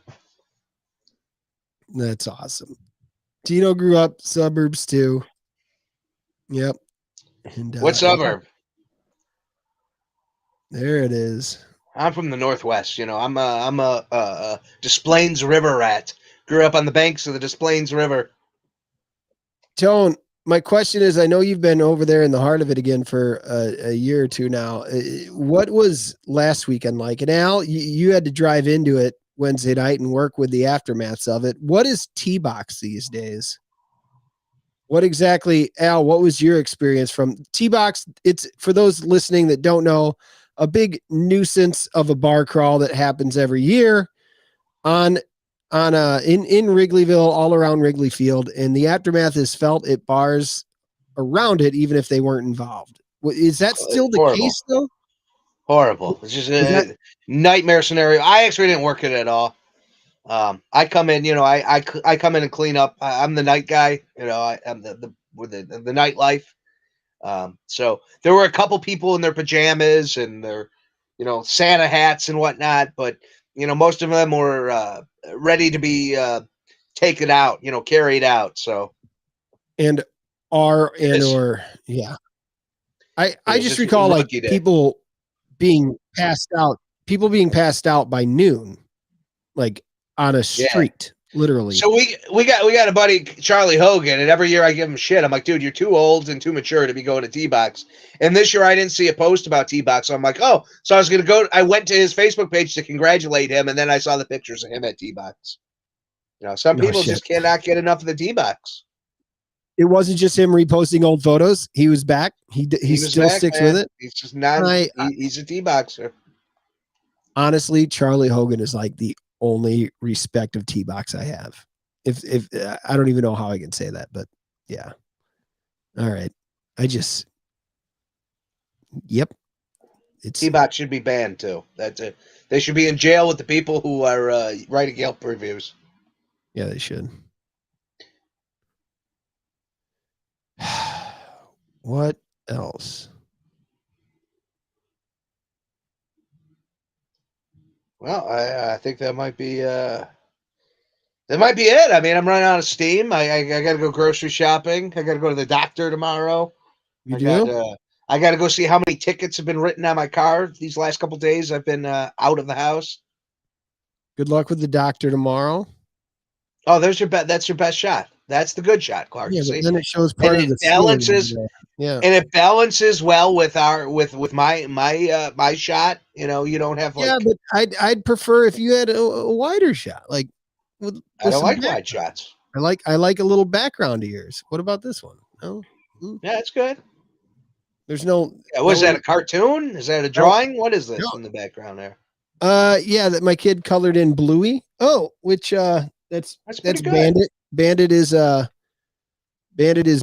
That's awesome. Tino grew up suburbs too. Yep. And, what suburb? There it is. I'm from the Northwest. I'm a Des Plaines River rat. Grew up on the banks of the Des Plaines River. Tone, my question is, I know you've been over there in the heart of it again for a year or two now. What was last weekend like? And Al, you had to drive into it Wednesday night and work with the aftermaths of it. What is T-Box these days? What exactly, Al, what was your experience from T-Box? It's, for those listening that don't know, a big nuisance of a bar crawl that happens every year in Wrigleyville, all around Wrigley Field, and the aftermath is felt at bars around it, even if they weren't involved. Is that still the Horrible. case, though? Horrible. It's just Is a that- nightmare scenario. I actually didn't work it at all. I come in, I come in and clean up. I'm the night guy. I'm the nightlife. So there were a couple people in their pajamas and their, Santa hats and whatnot, but most of them were ready to be taken out, carried out. So and yeah. I just just recall like rookie day. people being passed out by noon, like on a street, literally. So we got a buddy, Charlie Hogan, and every year I give him shit. I'm like, dude, you're too old and too mature to be going to T-Box. And this year I didn't see a post about T-Box, so I'm like, oh, so I went to his Facebook page to congratulate him, and then I saw the pictures of him at T-Box. Some people just cannot get enough of the T-Box. It wasn't just him reposting old photos. He was back. He still back, sticks man. with it. He's just not. He's a T-Boxer. Honestly, Charlie Hogan is like the only respective T-Box I have. If I don't even know how I can say that, but yeah. All right. Yep. T-Box should be banned too. That's it. They should be in jail with the people who are writing Yelp reviews. Yeah, they should. What else? Well, I think that might be it. I mean, I'm running out of steam. I got to go grocery shopping. I got to go to the doctor tomorrow. You do? I got to go see how many tickets have been written on my car these last couple days. I've been out of the house. Good luck with the doctor tomorrow. Oh, that's your best shot. That's the good shot, Clark. Yeah, See? but then it shows part of the balances. Yeah, and it balances well with my shot. You don't have like. Yeah, but I'd prefer if you had a wider shot, like with I don't some like background. wide shots. I like a little background to yours. What about this one? No, Yeah, it's good. there's no. Was that a cartoon? Is that a drawing? What is this in the background there? Yeah, that my kid colored in Bluey. Oh, which that's pretty good. Bandit. Bandit is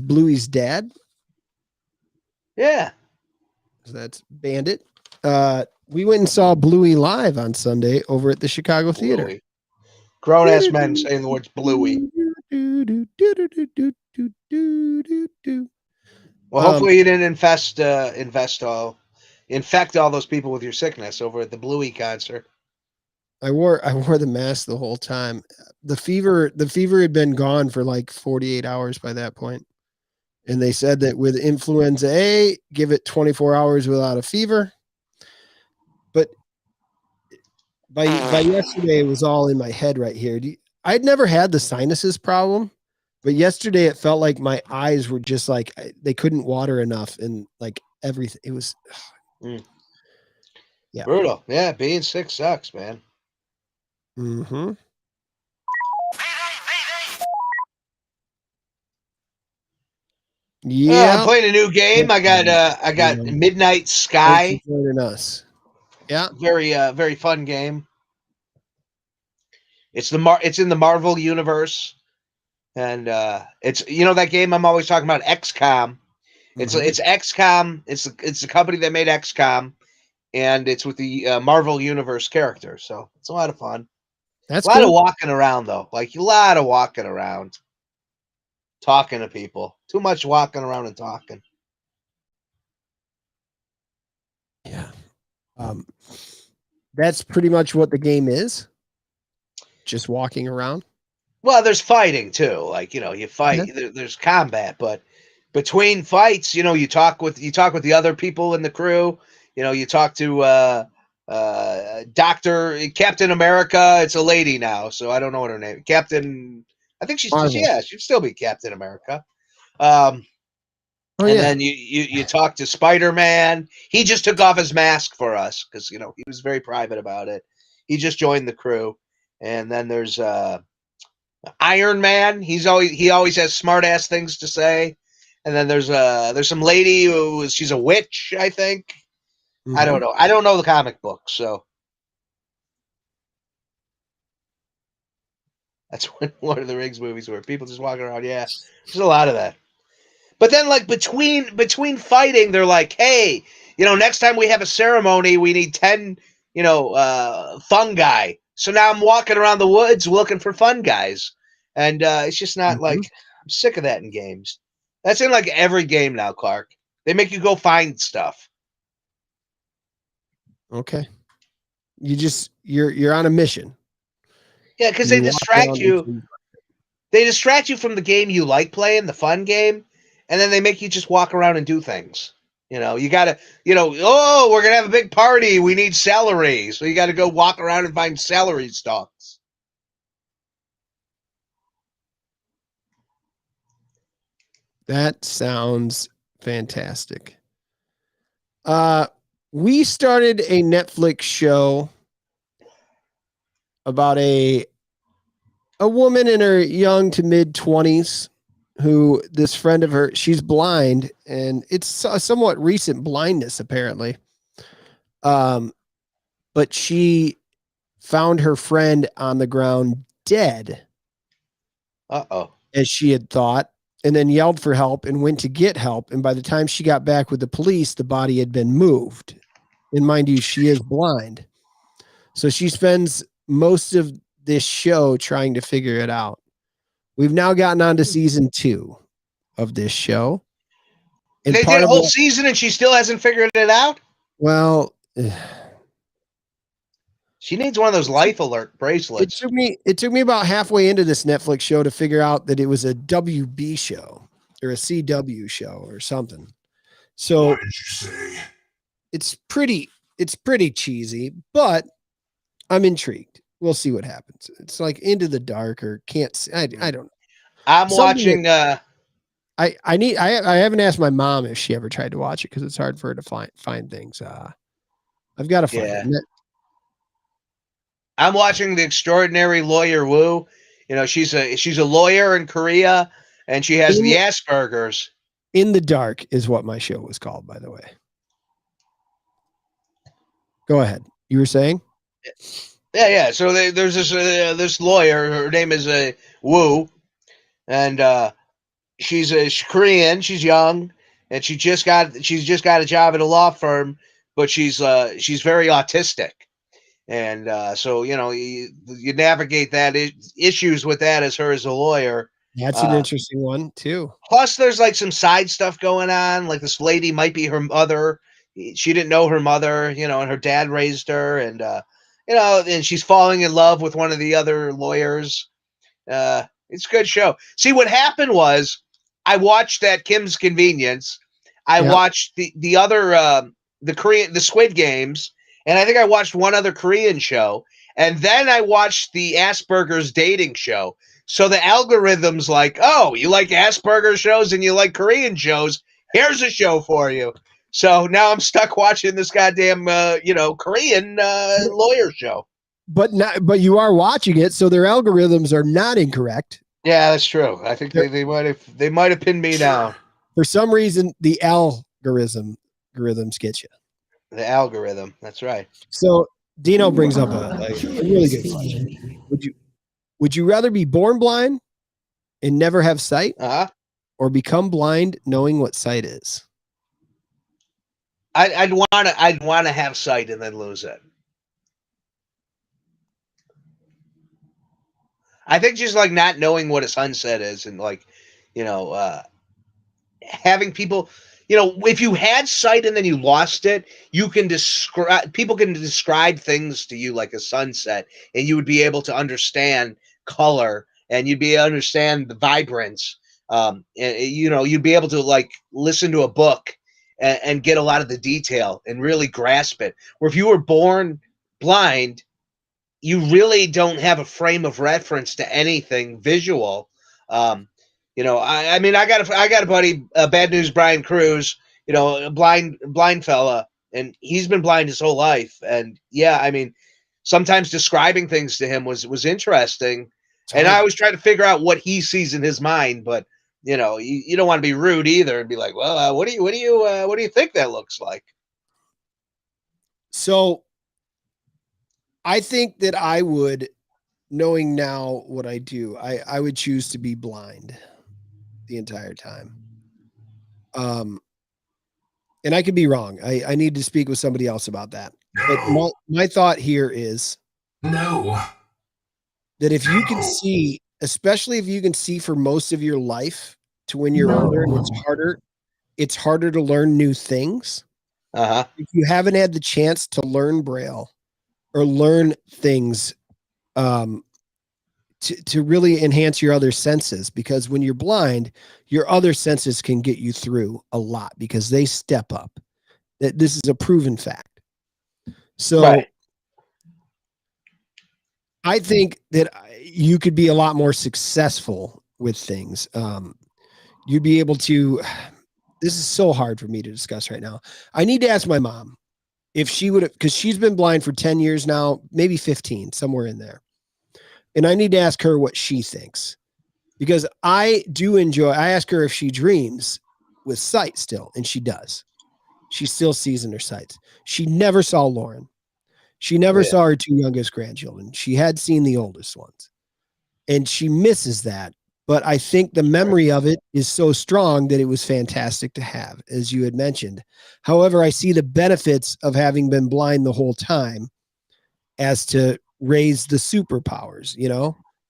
Bluey's dad. Yeah. So that's Bandit. We went and saw Bluey live on Sunday over at the Chicago Theater. Grown ass men saying the words Bluey. Well, hopefully you didn't infect all those people with your sickness over at the Bluey concert. I wore the mask the whole time. The fever had been gone for like 48 hours by that point. And they said that with influenza A, give it 24 hours without a fever. But by yesterday, it was all in my head right here. I'd never had the sinuses problem, but yesterday it felt like my eyes were just like they couldn't water enough, and like everything. It was yeah, brutal. Yeah, being sick sucks, man. Mm-hmm. Yeah, I'm playing a new game. I got Midnight Sky. Joining us. Yeah, very fun game. It's in the Marvel universe, and it's that game I'm always talking about, XCOM. It's XCOM. It's the company that made XCOM, and it's with the Marvel universe characters. So it's a lot of fun. That's a lot of walking around though, like a lot of walking around, talking to people. Too much walking around and talking. Yeah. That's pretty much what the game is. Just walking around. Well, there's fighting too. Like, you fight, there's combat, but between fights, you talk with the other people in the crew. You talk to Captain America. It's a lady now, so I don't know what her name is. Captain, I think she'd still be Captain America. Then you talk to Spider-Man. He just took off his mask for us because he was very private about it. He just joined the crew. And then there's Iron Man. He always has smart ass things to say. And then there's some lady she's a witch, I think. Mm-hmm. I don't know. I don't know the comic book, so that's one of the Rings movies where people just walking around. Yeah, there's a lot of that. But then, like, between fighting, they're like, hey, next time we have a ceremony, we need 10, fungi. So now I'm walking around the woods looking for fun guys. And it's just not like, I'm sick of that in games. That's in like every game now, Clark. They make you go find stuff. Okay. You're on a mission. Yeah, because they distract you. They distract you from the game you like playing, the fun game, and then they make you just walk around and do things. You gotta, oh, we're gonna have a big party. We need celery. So you gotta go walk around and find celery stalks. That sounds fantastic. We started a Netflix show about a woman in her young to mid 20s who this friend of her, she's blind, and it's a somewhat recent blindness apparently. But she found her friend on the ground dead. Uh-oh. As she had thought, and then yelled for help and went to get help. And by the time she got back with the police, the body had been moved. And mind you, she is blind. So she spends most of this show trying to figure it out. We've now gotten on to season 2 of this show. And they did a whole season and she still hasn't figured it out? Well, she needs one of those life alert bracelets. It took me about halfway into this Netflix show to figure out that it was a WB show or a CW show or something. So what did you say? It's pretty cheesy, but I'm intrigued. We'll see what happens. It's like Into the Dark or can't see. I don't know. I'm watching I haven't asked my mom if she ever tried to watch it because it's hard for her to find things. I've got to find it. I'm watching The Extraordinary Lawyer Wu. She's a lawyer in Korea, and she has the Asperger's. In the Dark is what my show was called, by the way. Go ahead. You were saying? Yeah. So there's this lawyer. Her name is Wu, and she's Korean. She's young, and she's just got a job at a law firm, but she's very autistic. And so, you navigate that issues with that as her as a lawyer. That's an interesting one, too. Plus, there's like some side stuff going on. Like this lady might be her mother. She didn't know her mother, and her dad raised her. And, and she's falling in love with one of the other lawyers. It's a good show. See, what happened was I watched that Kim's Convenience. I watched the other, the Squid Games. And I think I watched one other Korean show. And then I watched the Asperger's dating show. So the algorithm's like, oh, you like Asperger shows and you like Korean shows. Here's a show for you. So now I'm stuck watching this goddamn, Korean lawyer show. But you are watching it, so their algorithms are not incorrect. Yeah, that's true. I think they might have pinned me down. For some reason, the algorithms get you. The algorithm. That's right. So Dino brings up a really good question. Would you rather be born blind and never have sight, or become blind knowing what sight is? I'd want to have sight and then lose it. I think just like not knowing what a sunset is and like, having people. If you had sight and then you lost it, people can describe things to you like a sunset, and you would be able to understand color, and you'd be able to understand the vibrance. And you'd be able to like listen to a book and get a lot of the detail and really grasp it. Where if you were born blind, you really don't have a frame of reference to anything visual. I got a buddy, Bad News Brian Cruz, a blind fella, and he's been blind his whole life. And sometimes describing things to him was interesting. And I always try to figure out what he sees in his mind, but you don't want to be rude either and be like, well, what do you think that looks like? So I think that I would, knowing now what I do, I would choose to be blind the entire time. And I could be wrong. I need to speak with somebody else about that. But my thought here is that if you can see, especially if you can see for most of your life to when you're older and it's harder to learn new things. If you haven't had the chance to learn Braille or learn things to really enhance your other senses, because when you're blind, your other senses can get you through a lot because they step up. This is a proven fact. So I think that you could be a lot more successful with things. You'd be able to, this is so hard for me to discuss right now. I need to ask my mom if she would, because she's been blind for 10 years now, maybe 15, somewhere in there. And I need to ask her what she thinks, because I ask her if she dreams with sight still, and she does. She still sees in her sights. She never saw Lauren. She never saw her two youngest grandchildren. She had seen the oldest ones, and she misses that. But I think the memory of it is so strong that it was fantastic to have, as you had mentioned. However, I see the benefits of having been blind the whole time as to raise the superpowers,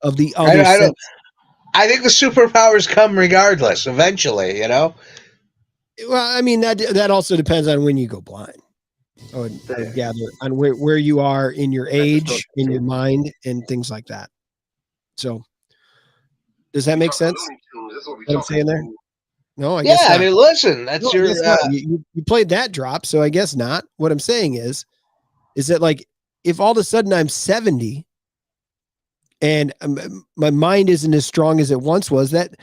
of the other. I think the superpowers come regardless, eventually, Well, I mean, that also depends on when you go blind. I would gather on where you are in your age, in your mind, and things like that. So, does that make sense? What I'm saying there? No, I guess not. I mean, listen, that's your. You played that drop, so I guess not. What I'm saying is that like if all of a sudden I'm 70 and my mind isn't as strong as it once was, that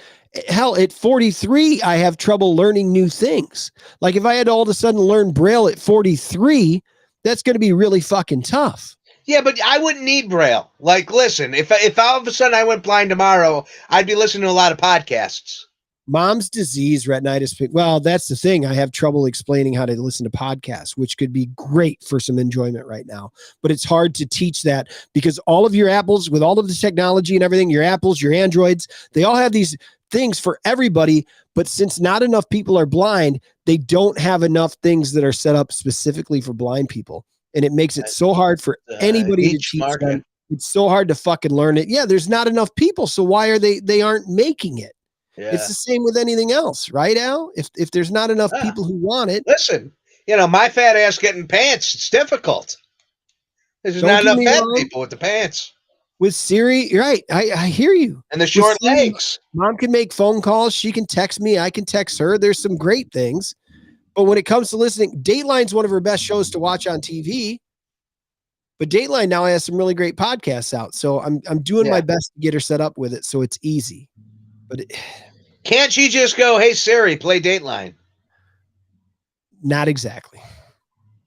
hell, at 43, I have trouble learning new things. Like if I had to all of a sudden learn Braille at 43, that's going to be really fucking tough. Yeah, but I wouldn't need Braille. Like, listen, if all of a sudden I went blind tomorrow, I'd be listening to a lot of podcasts. Mom's disease, retinitis. Well, that's the thing. I have trouble explaining how to listen to podcasts, which could be great for some enjoyment right now. But it's hard to teach that because all of your Apples, with all of the technology and everything, your Apples, your Androids, they all have these things for everybody. But since not enough people are blind, they don't have enough things that are set up specifically for blind people. And it makes it so hard for anybody to teach them. It's so hard to fucking learn it. Yeah, there's not enough people. So why are they aren't making it? Yeah. It's the same with anything else, right, Al? If there's not enough people who want it. Listen, my fat ass getting pants, it's difficult. There's not enough fat people with the pants. With Siri, you're right. I hear you. And the short legs. Mom can make phone calls. She can text me. I can text her. There's some great things. But when it comes to listening, Dateline's one of her best shows to watch on TV. But Dateline now has some really great podcasts out. So I'm doing my best to get her set up with it so it's easy. But can't she just go, hey, Siri, play Dateline? Not exactly.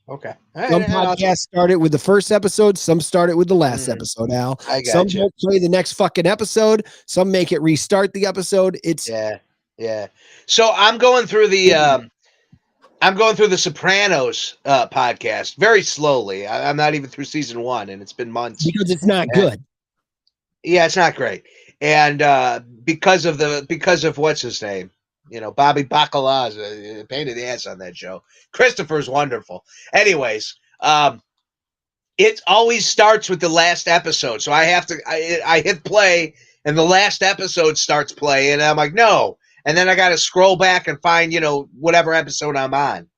Okay. Some podcasts start it with the first episode. Some start it with the last episode, Al. Some don't play the next fucking episode. Some make it restart the episode. It's yeah. So I'm going through the Sopranos podcast very slowly. I'm not even through season 1, and it's been months because it's not good. Yeah, it's not great. And because of what's his name, Bobby Bacala's pain in the ass on that show. Christopher's wonderful. Anyways, it always starts with the last episode, so I have to. I hit play, and the last episode starts play, and I'm like, no, and then I got to scroll back and find whatever episode I'm on,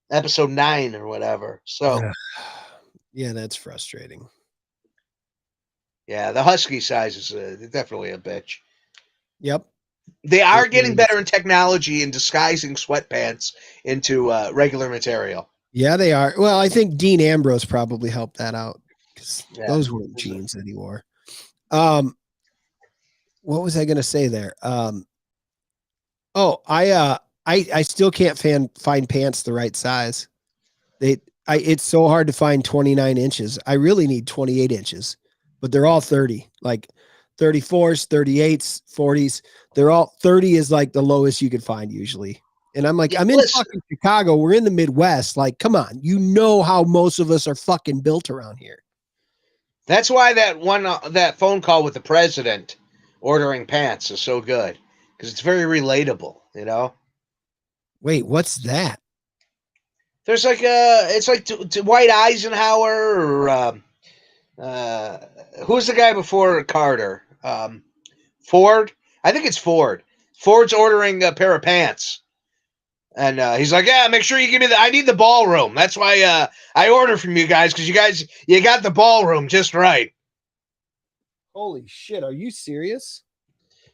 episode 9 or whatever. So, yeah, that's frustrating. Yeah, the husky size is definitely a bitch. Yep. They are getting better in technology and disguising sweatpants into regular material. Yeah, they are. Well, I think Dean Ambrose probably helped that out because those weren't jeans anymore. What was I going to say there? I still can't find pants the right size. It's so hard to find 29 inches. I really need 28 inches. But they're all 30, like 34s, 38s, 40s. They're all 30 is like the lowest you could find usually. And I'm like, I'm in fucking Chicago. We're in the Midwest. Like, come on. You know how most of us are fucking built around here. That's why that phone call with the president ordering pants is so good because it's very relatable, Wait, what's that? There's like it's like Dwight Eisenhower or who's the guy before Carter? Ford. I think it's Ford. Ford's ordering a pair of pants, and he's like, "Yeah, make sure you give me I need the ballroom. That's why I order from you guys because you got the ballroom just right." Holy shit! Are you serious?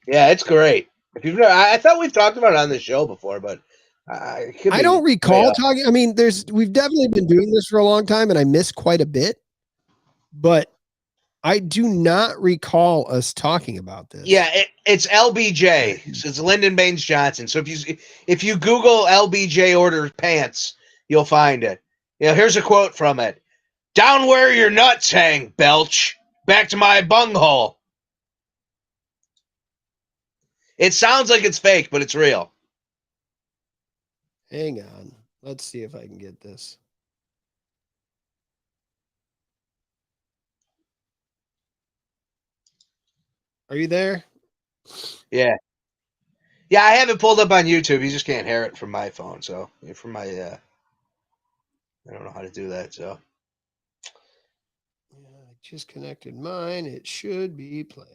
Yeah, it's great. If you've I thought we've talked about it on the show before, but I don't recall talking. I mean, we've definitely been doing this for a long time, and I miss quite a bit, but I do not recall us talking about this. Yeah, it's LBJ. So it's Lyndon Baines Johnson. So if you Google LBJ orders pants, you'll find it. Here's a quote from it: "Down where your nuts hang, Belch. Back to my bunghole." It sounds like it's fake, but it's real. Hang on. Let's see if I can get this. Are you there? Yeah. Yeah, I have it pulled up on YouTube. You just can't hear it from my phone. So from my I don't know how to do that. So I just connected mine. It should be playing.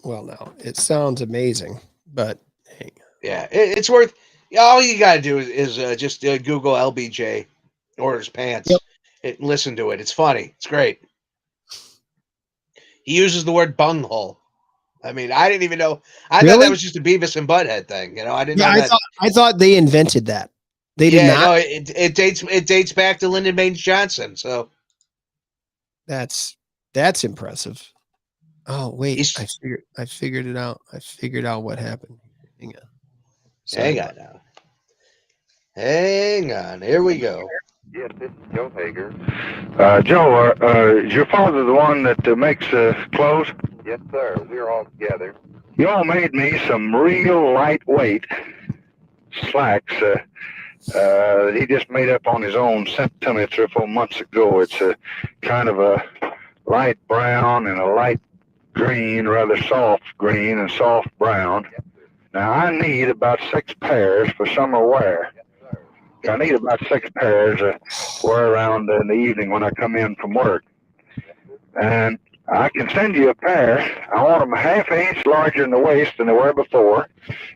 Well, now it sounds amazing, but hang on. yeah, it's worth. All you got to do is just Google LBJ orders pants. Yep. Listen to it. It's funny. It's great. He uses the word bunghole. I mean, I didn't even know. I thought that was just a Beavis and Butthead thing. I didn't know that. I thought they invented that. They did not. No, it dates back to Lyndon Baines Johnson. So that's impressive. Oh wait, I figured it out. I figured out what happened. Hang on. Hang on now. Hang on. Here we go. Yes, this is Joe Hager. Joe, is your father the one that makes clothes? Yes, sir. We're all together. You all made me some real lightweight slacks that he just made up on his own, sent to me 3 or 4 months ago. It's a kind of a light brown and a light green, rather soft green and soft brown. Now, I need about 6 pairs for summer wear. I need about 6 pairs to wear around in the evening when I come in from work. And I can send you a pair. I want them a ½ inch larger in the waist than they were before,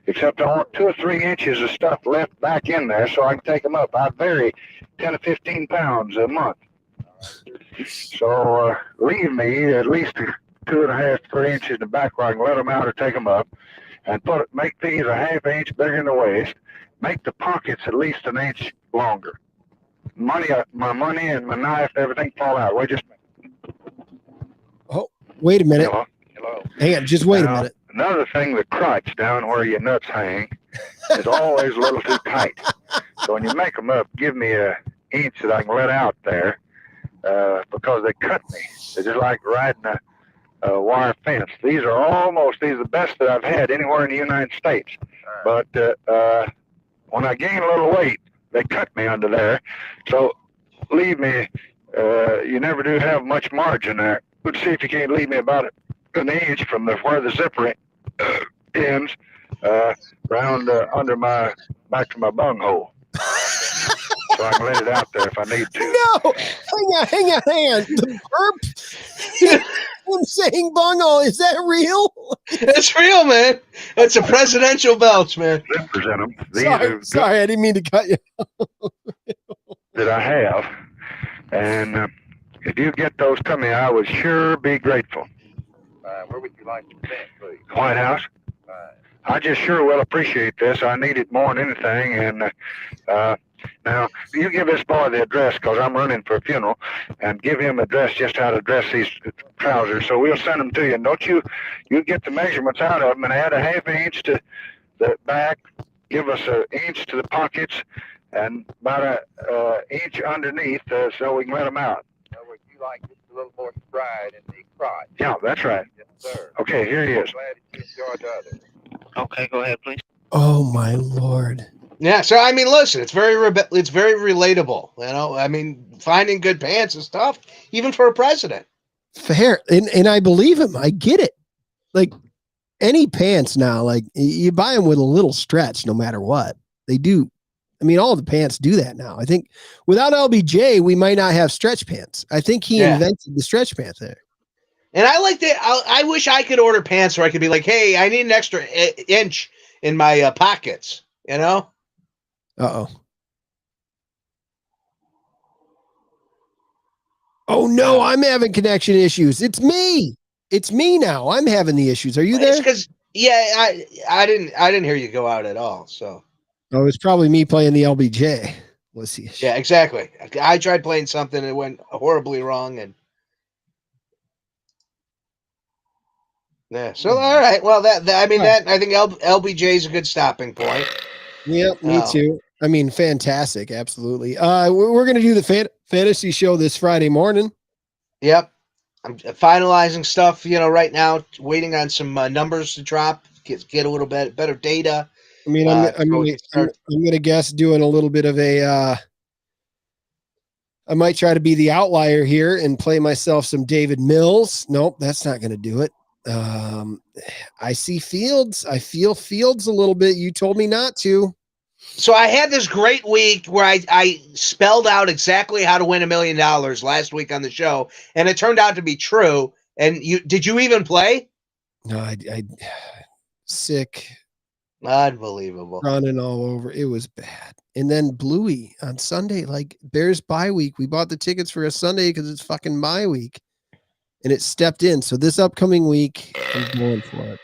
except I want 2 or 3 inches of stuff left back in there so I can take them up. I vary 10 to 15 pounds a month. So leave me at least 2.5 to 3 inches in the back where I can let them out or take them up, and make these a ½ inch bigger in the waist. Make the pockets at least 1 inch longer. My money and my knife, everything fall out. Wait just a minute. Oh, wait a minute. Hello. Hang on, just wait a minute. Another thing, the crotch down where your nuts hang is always a little too tight. So when you make them up, give me 1 inch that I can let out there because they cut me. They're just like riding a wire fence. These are the best that I've had anywhere in the United States. But when I gain a little weight, they cut me under there. So leave me, you never do have much margin there. Let's see if you can't leave me about 1 inch from where the zipper ends, round under back to my bunghole. So I can let it out there if I need to. No, hang on. The burp. I'm saying bunghole. Is that real? It's real, man. It's a presidential belch, man. Zippers in them. These sorry, I didn't mean to cut you. that I have, and if you get those to me, I would sure be grateful. Where would you like to send, please? White House. I just sure will appreciate this. I need it more than anything, and now you give this boy the address because I'm running for a funeral, and give him address just how to dress these trousers. So we'll send them to you. And don't you get the measurements out of them and add a ½ inch to the back. Give us 1 inch to the pockets and about 1 inch underneath so we can let them out. So would you like just a little more stride in the crotch? Yeah, that's right. Yes, sir. Okay, here he is. Glad that you enjoyed the others. Okay, go ahead, please. Oh my Lord. Yeah, so I mean, listen, it's very relatable. You know, I mean, finding good pants is tough, even for a president. Fair. And I believe him. I get it. Like any pants now, like you buy them with a little stretch no matter what. They do. I mean, all the pants do that now. I think without LBJ, we might not have stretch pants. I think he invented the stretch pants there. And I like that. I wish I could order pants where I could be like, hey, I need an extra inch in my pockets, you know? Uh-oh. Oh, no, I'm having connection issues. It's me. It's me now. I'm having the issues. Are you there? It's because, I didn't hear you go out at all, so. Oh, it's probably me playing the LBJ. Let's see. Yeah, exactly. I tried playing something and it went horribly wrong, and yeah. So all right. Well, I think LBJ is a good stopping point. Yep, me too. I mean, fantastic. Absolutely. We're going to do the fantasy show this Friday morning. Yep. I'm finalizing stuff, right now, waiting on some numbers to drop, get a little bit better data. I mean, I'm going to guess doing a little bit of I might try to be the outlier here and play myself some David Mills. Nope, that's not going to do it. I see Fields. I feel Fields a little bit. You told me not to. So I had this great week where I spelled out exactly how to win $1 million last week on the show, and it turned out to be true. And did you even play? No, I sick. Unbelievable. Running all over. It was bad. And then Bluey on Sunday, like Bears bye week. We bought the tickets for a Sunday because it's fucking bye week. And it stepped in. So this upcoming week, I'm going for it.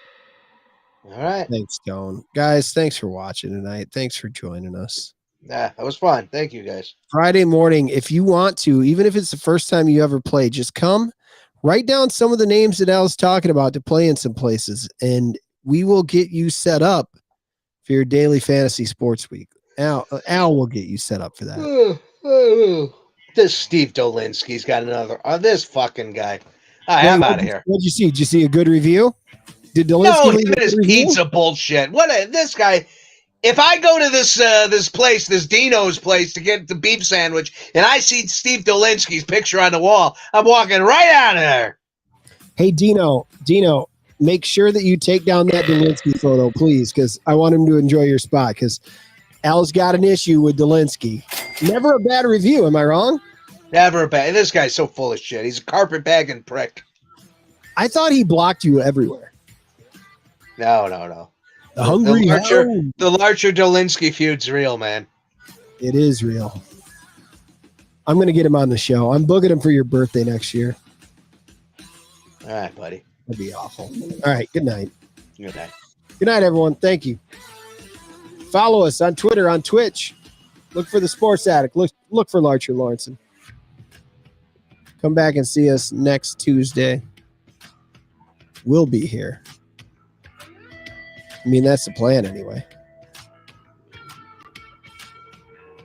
All right. Thanks, Stone. Guys, thanks for watching tonight. Thanks for joining us. Yeah, that was fun. Thank you, guys. Friday morning, if you want to, even if it's the first time you ever play, just come, write down some of the names that Al's talking about to play in some places, and we will get you set up for your daily fantasy sports week. Al will get you set up for that. This Steve Dolinsky's got another. This fucking guy. I'm out of here. What'd you see? Did you see a good review? Did Dolinsky No, leave his pizza bullshit. This guy. If I go to this place, this Dino's place, to get the beef sandwich, and I see Steve Dolinsky's picture on the wall, I'm walking right out of there. Hey, Dino, make sure that you take down that Dolinsky photo, please, because I want him to enjoy your spot, because Al's got an issue with Dolinsky. Never a bad review, am I wrong? Never a bad. This guy's so full of shit. He's a carpetbagging prick. I thought he blocked you everywhere. No. The hungry the Larcher Dolinsky feud's real, man. It is real. I'm going to get him on the show. I'm booking him for your birthday next year. All right, buddy. That'd be awful. All right, good night. Good night. Good night, everyone. Thank you. Follow us on Twitter, on Twitch. Look for the Sports Addict. Look for Larcher Lawrenson. Come back and see us next Tuesday. We'll be here. I mean, that's the plan anyway.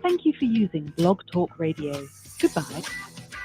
Thank you for using Blog Talk Radio. Goodbye.